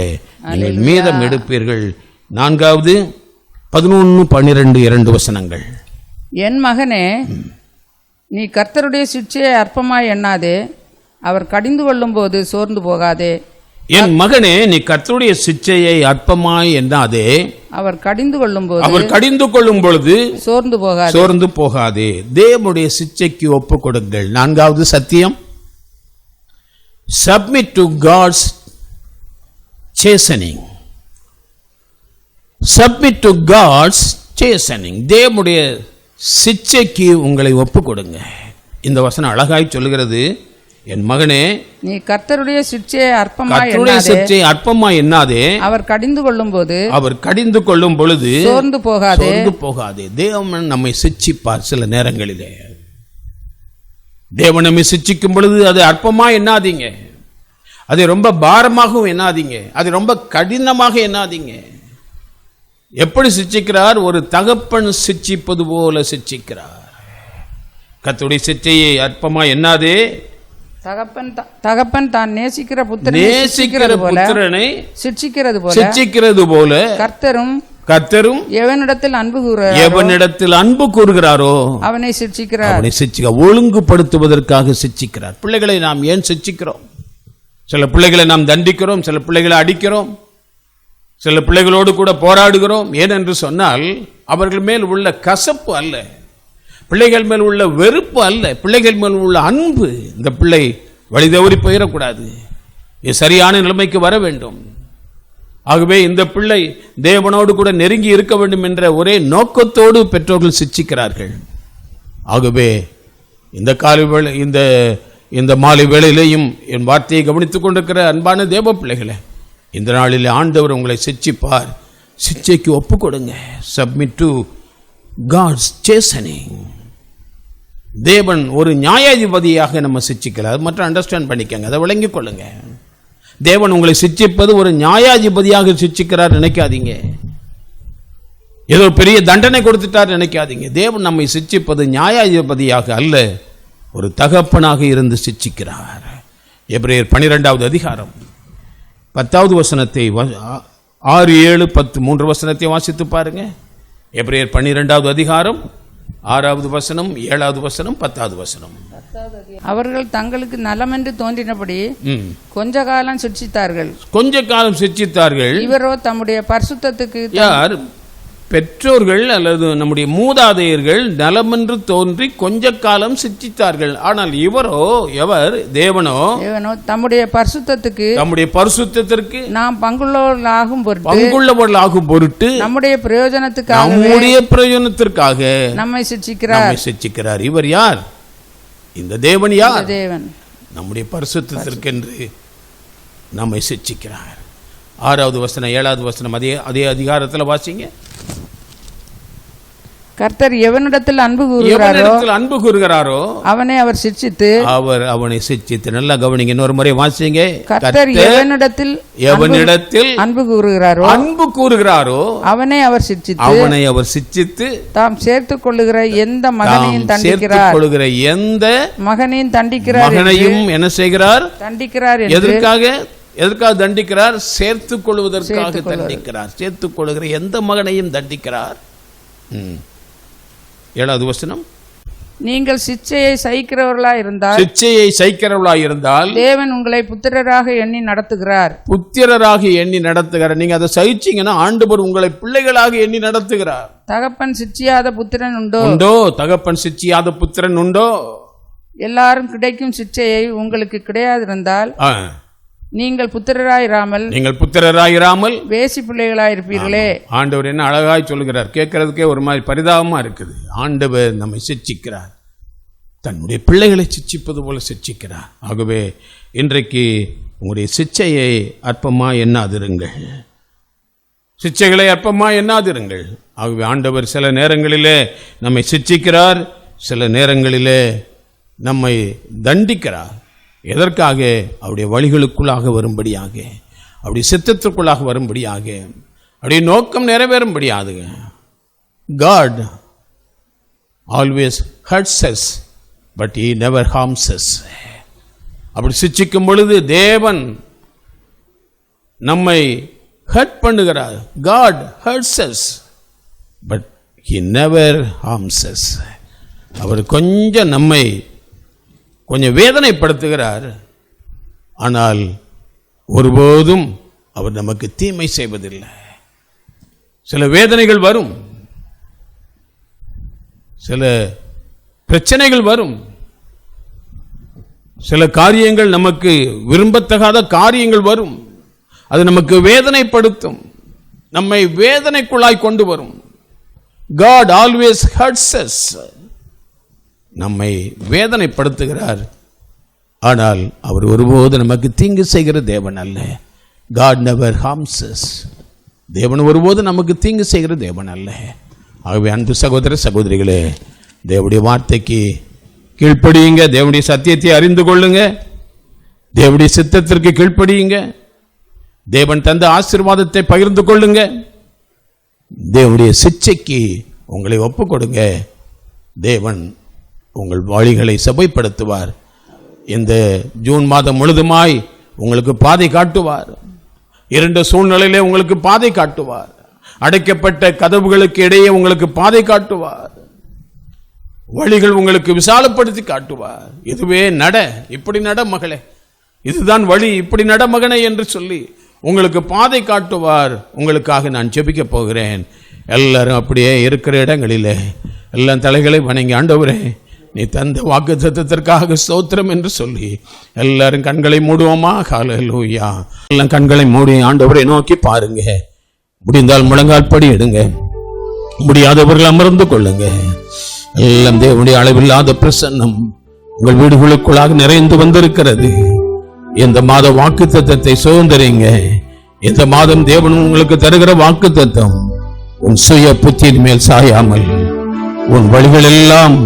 நீங்கள் மீதம் எடுப்பீர்கள். 4வது 11, 12 2 வசனங்கள்.
என் மகனே, நீ கர்த்தருடைய சிட்சையை அற்பமாய் எண்ணாதே, அவர் கடிந்து கொள்ளும்போது சோர்ந்து போகாதே.
என் மகனே, நீ கர்த்தருடைய சிட்சையை அற்பமாய் எண்ணாதே,
அவர் கடிந்து கொள்ளும்போது
அவர் கடிந்து கொள்ளும் பொழுது
சோர்ந்து
போகாதே. தேவனுடைய சிட்சைக்கு ஒப்பு கொடுங்கள். 4வது சத்தியம், submit to God's chastening. submit to God's chastening. தேவனுடைய சிட்சைக்கு உங்களை ஒப்பு கொடுங்க. இந்த வசனம் அழகாய் சொல்லுகிறது, என் மகனே,
நீ கர்த்தருடைய சிட்சையை அற்பமாய்
எண்ணாதே,
அவர் கடிந்து கொள்ளும் பொழுது சோர்ந்து
போகாதே. தேவன் நம்மை சிட்சிப்பார். சில நேரங்களிலே தேவன் நம்மை சிட்சிக்கும் பொழுது அதை அற்பமா எண்ணாதீங்க, அதை ரொம்ப பாரமாகவும் எண்ணாதீங்க, அதை ரொம்ப கடினமாக எண்ணாதீங்க. எப்படி சிட்சிக்கிறார்? ஒரு தகப்பன் சிட்சிப்பது போல சிட்சிக்கிறார். கர்த்தருடைய சிட்சையை அற்பமா எண்ணாதே,
தகப்பன் தான் நேசிக்கிற புத்திரனை சிட்சிக்கிறது போல கர்த்தரும் எவனிடத்தில்
அன்பு கூறுகிறாரோ
அவனை சிட்சிக்கிறார்.
ஒழுங்குபடுத்துவதற்காக சிட்சிக்கிறார். பிள்ளைகளை நாம் ஏன் சிட்சிக்கிறோம்? சில பிள்ளைகளை நாம் தண்டிக்கிறோம், சில பிள்ளைகளை அடிக்கிறோம், சில பிள்ளைகளோடு கூட போராடுகிறோம். ஏனென்று சொன்னால் அவர்கள் மேல் உள்ள கசப்பு அல்ல, பிள்ளைகள் மேல் உள்ள வெறுப்பு அல்ல, பிள்ளைகள் மேல் உள்ள அன்பு. இந்த பிள்ளை வழி தவறி போயிடக்கூடாது, இது சரியான நிலைமைக்கு வர வேண்டும். ஆகவே இந்த பிள்ளை தேவனோடு கூட நெருங்கி இருக்க வேண்டும் என்ற ஒரே நோக்கத்தோடு பெற்றோர்கள் சிட்சிக்கிறார்கள். ஆகவே இந்த காலை வேளை இந்த மாலை வேளையிலேயும் என் வார்த்தையை கவனித்துக் கொண்டிருக்கிற அன்பான தேவ பிள்ளைகளை, இந்த நாளில் ஆண்டவர் உங்களை சிட்சிப்பார். சிட்சைக்கு ஒப்பு கொடுங்க. Submit to God's chastening. தேவன் ஒரு நியாயாதிபதியாக நம்ம சிட்சிக்கிறார். மற்ற அண்டர்ஸ்டாண்ட் பண்ணிக்கங்க, அதை விளங்கிக் கொள்ளுங்க. தேவன் உங்களை சிட்சிப்பது ஒரு நியாயாதிபதியாக சிட்சிக்கிறார் நினைக்காதீங்க, ஏதோ பெரிய தண்டனை கொடுத்துட்டார் நினைக்காதீங்க. தேவன் நம்மை சிட்சிப்பது நியாயாதிபதியாக அல்ல, ஒரு தகப்பனாக இருந்து சிட்சிக்கிறார். எபிரேயர் 12வது அதிகாரம் 10வது வசனத்தை 6, 7, 10 3 வசனத்தை வாசித்து பாருங்க. எபிரேயர் 12வது அதிகாரம் 6வது வசனம், 7வது வசனம், 10வது வசனம்.
அவர்கள் தங்களுக்கு நலமென்று தோன்றினபடி கொஞ்ச காலம் சிட்சித்தார்கள். இவரோ தம்முடைய பரிசுத்தத்துக்கு,
யார்? பெற்றோர்கள் அல்லது நம்முடைய மூதாதையர்கள் நலமென்று தோன்றி கொஞ்ச காலம் சிட்சித்தார்கள். ஆனால் எவர்? தேவனோ
தம்முடைய பரிசுத்தத்திற்கு நாம் பங்குள்ளவர்களாகும்
பொருட்டு நம்முடைய பிரயோஜனத்திற்காக நம்மை சிட்சிக்கிறார். இவர் யார்? இந்த தேவன் யார்?
தேவன்
நம்முடைய பரிசுத்தத்திற்கென்று நம்மை சிட்சிக்கிறார். 6வது வசனம் 7வது வசனம் அதே அதிகாரத்தில் வாசிங்க.
கர்த்தர் எவனிடத்தில் அன்பு கூறுகிறாரோ அவனை அவர் சிட்சித்து
அவனை சிட்சித்து. நல்லா கவனிங்க, இன்னொரு முறை வாசிங்க.
கர்த்தர் எவனிடத்தில் அன்பு கூறுகிறாரோ அவனை அவர் சிட்சித்து தாம் சேர்த்துக் கொள்ளுகிற எந்த மகனையும் தண்டிக்கிறார்.
என்ன செய்கிறார்?
தண்டிக்கிறார்.
எதற்காக தண்டிக்கிறார்? சேர்த்துக் கொள்வதற்காக தண்டிக்கிறார். சேர்த்துக் கொள்ளுகிற எந்த மகனையும் தண்டிக்கிறார். 7வது வசனம்,
நீங்கள் சிட்சையை சகிக்கிறவர்களாய் இருந்தால் தேவன் உங்களை புத்திரராக எண்ணி நடத்துகிறார்.
நீங்க அதை சகிச்சீங்கன்னா ஆண்டவர் உங்களை பிள்ளைகளாக எண்ணி நடத்துகிறார்.
தகப்பன் சிட்சியாத புத்திரன்
உண்டோ?
எல்லாரும் கிடைக்கும் சிட்சையை உங்களுக்கு கிடையாதிருந்தால் நீங்கள் புத்திரராயிராமல் வேசி பிள்ளைகளாயிருப்பீர்களே.
ஆண்டவர் என்ன அழகாய் சொல்லுகிறார். கேட்கறதுக்கே ஒரு மாதிரி பரிதாபமா இருக்குது. ஆண்டவர் நம்மை சிட்சிக்கிறார், தன்னுடைய பிள்ளைகளை சிட்சிப்பது போல சிட்சிக்கிறார். ஆகவே இன்றைக்கு உங்களுடைய சிட்சையை அற்பமா எண்ணாதிருங்கள். ஆகவே ஆண்டவர் சில நேரங்களிலே நம்மை சிட்சிக்கிறார், சில நேரங்களிலே நம்மை தண்டிக்கிறார். எதற்காக? அவருடைய வழிகளுக்குள்ளாக வரும்படியாக, அவருடைய சித்தத்திற்குள்ளாக வரும்படியாக, அவருடைய நோக்கம் நிறைவேறும்படியாக. God always hurts us, but he never harms us. அப்படி சிட்சிக்கும் பொழுது தேவன் நம்மை ஹர்ட் பண்ணுகிறார். God hurts us, but he never harms us. அவர் கொஞ்சம் நம்மை கொஞ்சம் வேதனைப்படுத்துகிறார், ஆனால் ஒருபோதும் அவர் நமக்கு தீமை செய்வதில்லை. சில வேதனைகள் வரும், சில பிரச்சனைகள் வரும், சில காரியங்கள் நமக்கு விரும்பத்தகாத காரியங்கள் வரும். அது நமக்கு வேதனைப்படுத்தும், நம்மை வேதனைக்குள்ளாய் கொண்டு வரும். God always hurts us. நம்மை வேதனைப்படுத்துகிறார், ஆனால் அவர் ஒருபோது நமக்கு தீங்கு செய்கிற தேவன் அல்ல. God never harms us. தேவன் ஒருபோது நமக்கு தீங்கு செய்கிற தேவன் அல்ல. ஆகவே அன்பு சகோதர சகோதரிகளே, தேவனுடைய வார்த்தைக்கு கீழ்ப்படியுங்க, தேவனுடைய சத்தியத்தை அறிந்து கொள்ளுங்க, தேவனுடைய சித்தத்திற்கு கீழ்ப்படியுங்க, தேவன் தந்த ஆசீர்வாதத்தை பகிர்ந்து கொள்ளுங்க, தேவனுடைய சிட்சைக்கு உங்களை ஒப்பு கொடுங்க. தேவன் உங்கள் வழிகளை செவ்வைப்படுத்துவார். இந்த ஜூன் மாதம் முழுதுமாய் உங்களுக்கு பாதை காட்டுவார். இரண்டு சூழ்நிலையிலே உங்களுக்கு பாதை காட்டுவார். அடைக்கப்பட்ட கதவுகளுக்கு இடையே உங்களுக்கு பாதை காட்டுவார். வழிகள் உங்களுக்கு விசாலப்படுத்தி காட்டுவார். இதுவே நட, இப்படி நட மகளே, இதுதான் வழி, இப்படி நட மகனே என்று சொல்லி உங்களுக்கு பாதை காட்டுவார். உங்களுக்காக நான் ஜெபிக்க போகிறேன். எல்லாரும் அப்படியே இருக்கிற இடங்களிலே எல்லாம் தலைகளை வணங்கி, ஆண்டவரே நீ தந்த வாக்குத்தத்தத்திற்காக ஸ்தோத்திரம் என்று சொல்லி எல்லாரும் கண்களை மூடுவோமா? ஹல்லேலூயா. எல்லாம் கண்களை மூடி ஆண்டவரை நோக்கி பாருங்க. முடிந்தால் முழங்கால் படி எடுங்க, முடியாதவர்கள் அமர்ந்து கொள்ளுங்க. எல்லாம் தேவனுடைய அளவில்லாத பிரசன்னம் உங்கள் வீடுகளுக்குள்ளாக நிறைந்து வந்திருக்கிறது. இந்த மாத வாக்குத்தத்தத்தை சுதந்திரிங்க. இந்த மாதம் தேவன் உங்களுக்கு தருகிற வாக்குத்தத்தம், உன் சுய புத்தியின் மேல் சாயாமல் உன் வழிகள் எல்லாம்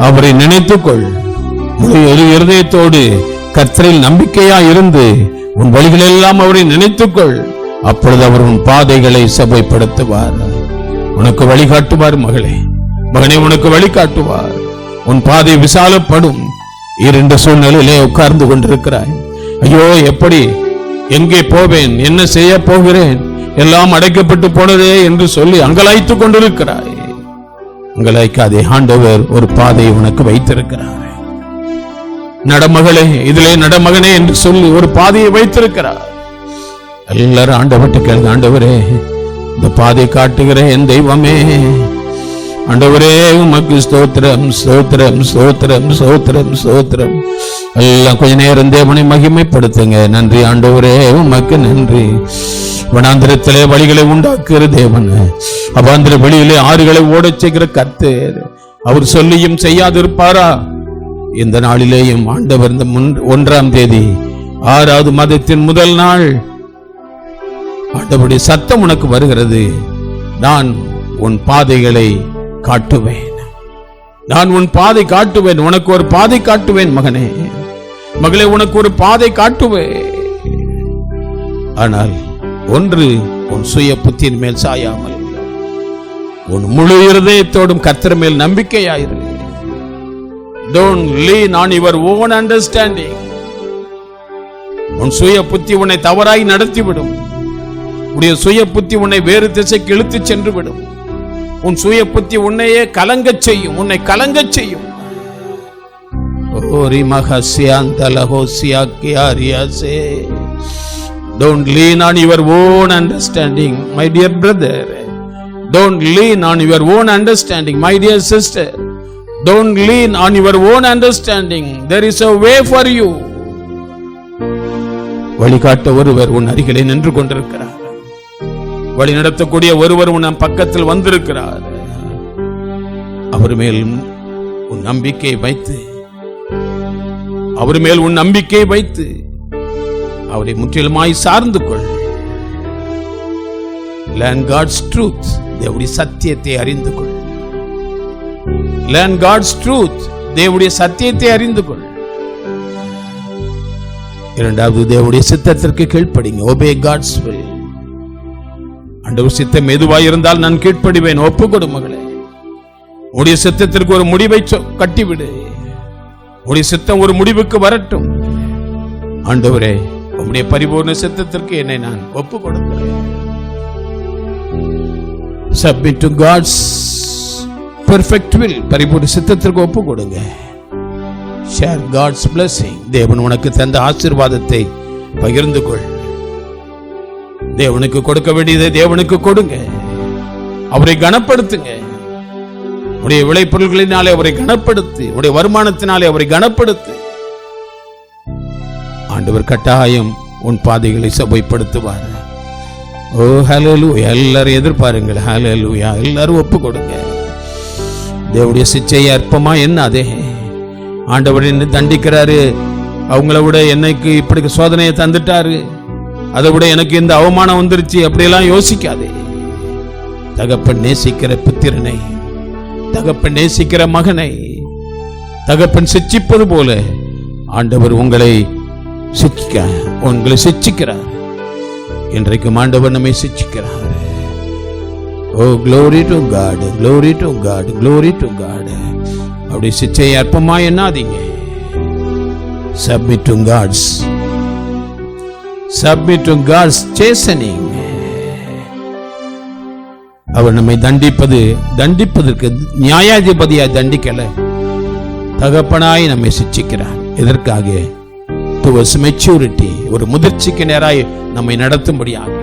அவரை நினைத்துக்கொள். ஒரு இருதயத்தோடு கர்த்தரில் நம்பிக்கையா இருந்து உன் வழிகள் எல்லாம் அவரை நினைத்துக்கொள். அப்பொழுது அவர் உன் பாதைகளை செவ்வைப்படுத்துவார், உனக்கு வழிகாட்டுவார். மகளே மகனே, உனக்கு வழிகாட்டுவார். உன் பாதை விசாலப்படும். இரண்டு சூழ்நிலையிலே உட்கார்ந்து கொண்டிருக்கிறாய். ஐயோ, எப்படி, எங்கே போவேன், என்ன செய்ய போகிறேன், எல்லாம் அடைக்கப்பட்டு போனதே என்று சொல்லி அங்கலாய்த்துக் கொண்டிருக்கிறாய். அங்கலாய்க்காதே, ஆண்டவர் ஒரு பாதையை உனக்கு வைத்திருக்கிறார். நடமகளே, இதிலே நடமகனே என்று சொல்லி ஒரு பாதையை வைத்திருக்கிறார். எல்லாரும் ஆண்டவர்கிட்ட கேளுங்க, ஆண்டவரே இந்த பாதை காட்டுகிற என் தெய்வமே, ஆண்டவரே உமக்கு ஸ்தோத்திரம் ஸ்தோத்திரம் ஸ்தோத்திரம் ஸ்தோத்திரம் ஸ்தோத்திரம். எல்லாம் கொஞ்ச நேரம் தேவனை மகிமைப்படுத்துங்க. நன்றி ஆண்டவரே, உமக்கு நன்றி. வனாந்திரத்திலே வழிகளை உண்டாக்குகிற தேவன், அவாந்திர வெளியிலே ஆறுகளை ஓடச் செய்கிற கர்த்தர், அவர் சொல்லியும் செய்யாதிருப்பாரா? இந்த நாளிலேயும் ஆண்டவர் இந்த 1ஆம் தேதி 6வது மாதத்தின் முதல் நாள் ஆண்டவருடைய சத்தம் உனக்கு வருகிறது. நான் உன் பாதைகளை காட்டுவேன், நான் உன் பாதை காட்டுவேன், உனக்கு ஒரு பாதை காட்டுவேன். மகனே மகளே, உனக்கு ஒரு பாதை காட்டுவேன். ஆனால் ஒன்று, உன் சுய புத்தியின் மேல் சாயாமல் உன் முழு இருதயத்தோடும் கர்த்தர் மேல் நம்பிக்கையாயிரு. Don't lean on your own understanding. உன் சுய புத்தி உன்னை தவறாய் நடத்திவிடும். உன்னுடைய சுய புத்தி உன்னை வேறு திசைக்கு இழுத்துச் சென்று விடும். உன் சுய புத்தி உன்னையே கலங்கச் செய்யும், உன்னை கலங்கச் செய்யும். Don't lean on your own understanding, my dear brother. Don't lean on your own understanding, my dear sister. Don't lean on your own understanding. There is a way for you. வழிகாட்ட ஒருவர் உன் அருகிலே நின்று கொண்டிருக்கிறார். வழி நடத்தக்கூடிய ஒருவர் உன் பக்கத்தில் வந்திருக்கிறார். அவர் மேல் உன் நம்பிக்கை வைத்து, அவர் மேல் உன் நம்பிக்கை வைத்து அவரை முற்றிலுமாய் சார்ந்து கொள். Learn God's truth. தேவனுடைய சத்தியத்தை அறிந்து கொள். Learn God's truth. தேவனுடைய சத்தியத்தை அறிந்து கொள். இரண்டாவது, தேவனுடைய சித்தத்திற்கு கீழ்ப்படிங்க. Obey God's will. ஆண்டவர் சித்தம் எதுவாய் இருந்தால் நான் கீழ்ப்படிவேன். ஒப்புக்கொடு மகளே. உடைய சித்தத்திற்கு ஒரு முடிவை கட்டிவிடு. உடைய சித்தம் ஒரு முடிவுக்கு வரட்டும். ஆண்டவரே, உம்முடைய பரிபூர்ண சித்தத்திற்கு என்னை நான் ஒப்பு கொடுக்கிறேன். Submit to God's perfect will. பரிபூர்ண சித்தத்திற்கு ஒப்பு கொடுங்க. Share God's blessing. தேவன் உனக்கு தந்த ஆசீர்வாதத்தை பகிர்ந்து கொள். தேவனுக்கு கொடுக்க வேண்டியதை தேவனுக்கு கொடுங்க. அவரை கனப்படுத்துங்க. உடைய விளைபொருள்களினாலே அவரை கனப்படுத்து. உடைய வருமானத்தினாலே அவரை கனப்படுத்து. ஆண்டவர் கட்டாயம் உன் பாதைகளை சபைப்படுத்துவார். ஓ ஹல்லேலூயா. எல்லாரும் எதிர்பாருங்கள். ஹல்லேலூயா. எல்லாரும் ஒப்பு கொடுங்க. தேவனுடைய சிச்சையை அற்பமா எண்ணாதே. ஆண்டவர் என்ன தண்டிக்கிறாரு, அவங்கள விட என்னைக்கு இப்படி சோதனையை தந்துட்டாரு, அதை விட எனக்கு இந்த அவமானம் வந்துருச்சு, அப்படியெல்லாம் யோசிக்காதே. தகப்பன் நேசிக்கிற புத்திரனை, தகப்பன் நேசிக்கிற மகனை தகப்பன் சிட்சிப்பது போல ஆண்டவர் உங்களை சிட்சிக்கிறார். இன்றைக்கும் ஆண்டவர் நம்மை சிட்சிக்கிறார். ஓ glory to God, glory to God, glory to God. அப்படி சிச்சையை அற்பமா எண்ணாதீங்க. Submit to God's chastening. அவர் நம்மை தண்டிப்பதற்கு நியாயாதிபதியாய் தண்டிக்கல, தகப்பனாய் நம்மை சிட்சிக்கிறார். எதற்காக? towards maturity. ஒரு முதிர்ச்சிக்கு நேராய் நம்மை நடத்தும்படியாக,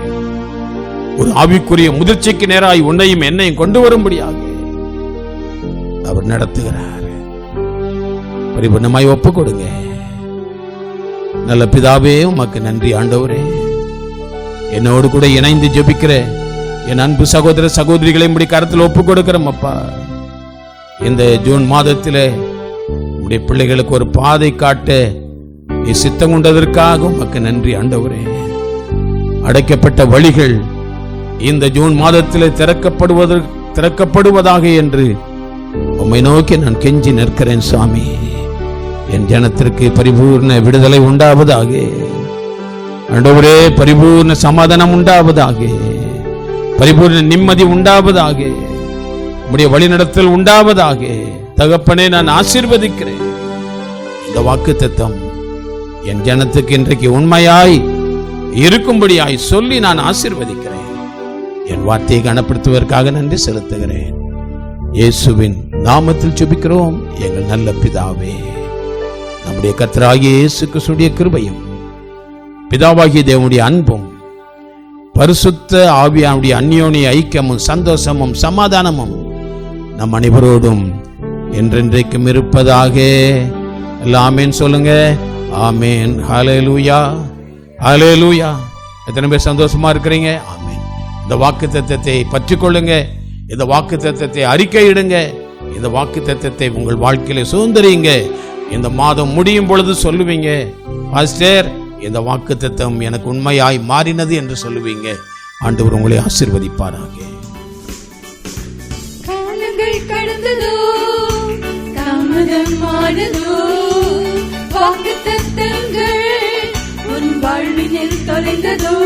ஒரு ஆவிக்குரிய முதிர்ச்சிக்கு நேராய் உன்னையும் என்னையும் கொண்டு வரும்படியாக அவர் நடத்துகிறார். பரிபூர்ணமாய் ஒப்பு கொடுங்க. நல்ல பிதாவே, உமக்கு நன்றி ஆண்டவரே. என்னோடு கூட இணைந்து ஜெபிக்கிற என் அன்பு சகோதர சகோதரிகளை இப்படி கருத்தில் ஒப்பு கொடுக்கிறோம் அப்பா. இந்த ஜூன் மாதத்தில் உடைய பிள்ளைகளுக்கு ஒரு பாதை காட்ட நீ சித்தம் கொண்டதற்காக உமக்கு நன்றி ஆண்டவரே. அடைக்கப்பட்ட வழிகள் இந்த ஜூன் மாதத்தில் திறக்கப்படுவதாக என்று உம்மை நோக்கி நான் கெஞ்சி நிற்கிறேன் சுவாமி. என் ஜனத்திற்கு பரிபூர்ண விடுதலை உண்டாவதாக ஆண்டவரே. பரிபூர்ண சமாதானம் உண்டாவதாக, பரிபூர்ண நிம்மதி உண்டாவதாக, உம்முடைய வழிநடத்தல் உண்டாவதாக. தகப்பனே, நான் ஆசீர்வதிக்கிறேன். இந்த வாக்குத்தத்தம் என் ஜனத்துக்கு இன்றைக்கு உண்மையாய் இருக்கும்படியாய் சொல்லி நான் ஆசீர்வதிக்கிறேன். என் வார்த்தையை கனப்படுத்துவதற்காக நன்றி செலுத்துகிறேன். இயேசுவின் நாமத்தில் ஜெபிக்கிறோம் எங்கள் நல்ல பிதாவே. நம்முடைய கர்த்தராகிய இயேசு கிறிஸ்துவின் கிருபையும் பிதாவாகிய தேவனுடைய அன்பும் பரிசுத்த ஆவியானுடைய அந்யோன்ய ஐக்கியமும் சந்தோஷமும் சமாதானமும் நம் அனைவரோடும் என்றென்றைக்கும் இருப்பதாக. ஆமென் சொல்லுங்க. ஆமென். ஹல்லேலூயா, ஹல்லேலூயா. எத்தனை பேர் சந்தோஷமா இருக்கிறீங்க? ஆமென். இந்த வாக்குத்தத்தத்தை பற்றிக்கொள்ளுங்க. இந்த வாக்குத்தத்தத்தை அறிக்கையிடுங்க. இந்த வாக்குத்தத்தத்தை உங்கள் வாழ்க்கையில சுதந்திரிங்க. இந்த மாதம் முடியும் பொழுது சொல்லுவீங்க, பாஸ்டர், இந்த வாக்குத்தத்தம் எனக்கு உண்மையாய் மாறினது என்று சொல்லுவீங்க. ஆண்டவர் உங்களை ஆசீர்வதிப்பாராக.
காலங்கள் கடந்ததோ, தாமதமானதோ, வாக்குத்தத்தங்கள் உன் வாழ்வினில் தொலைந்ததோ.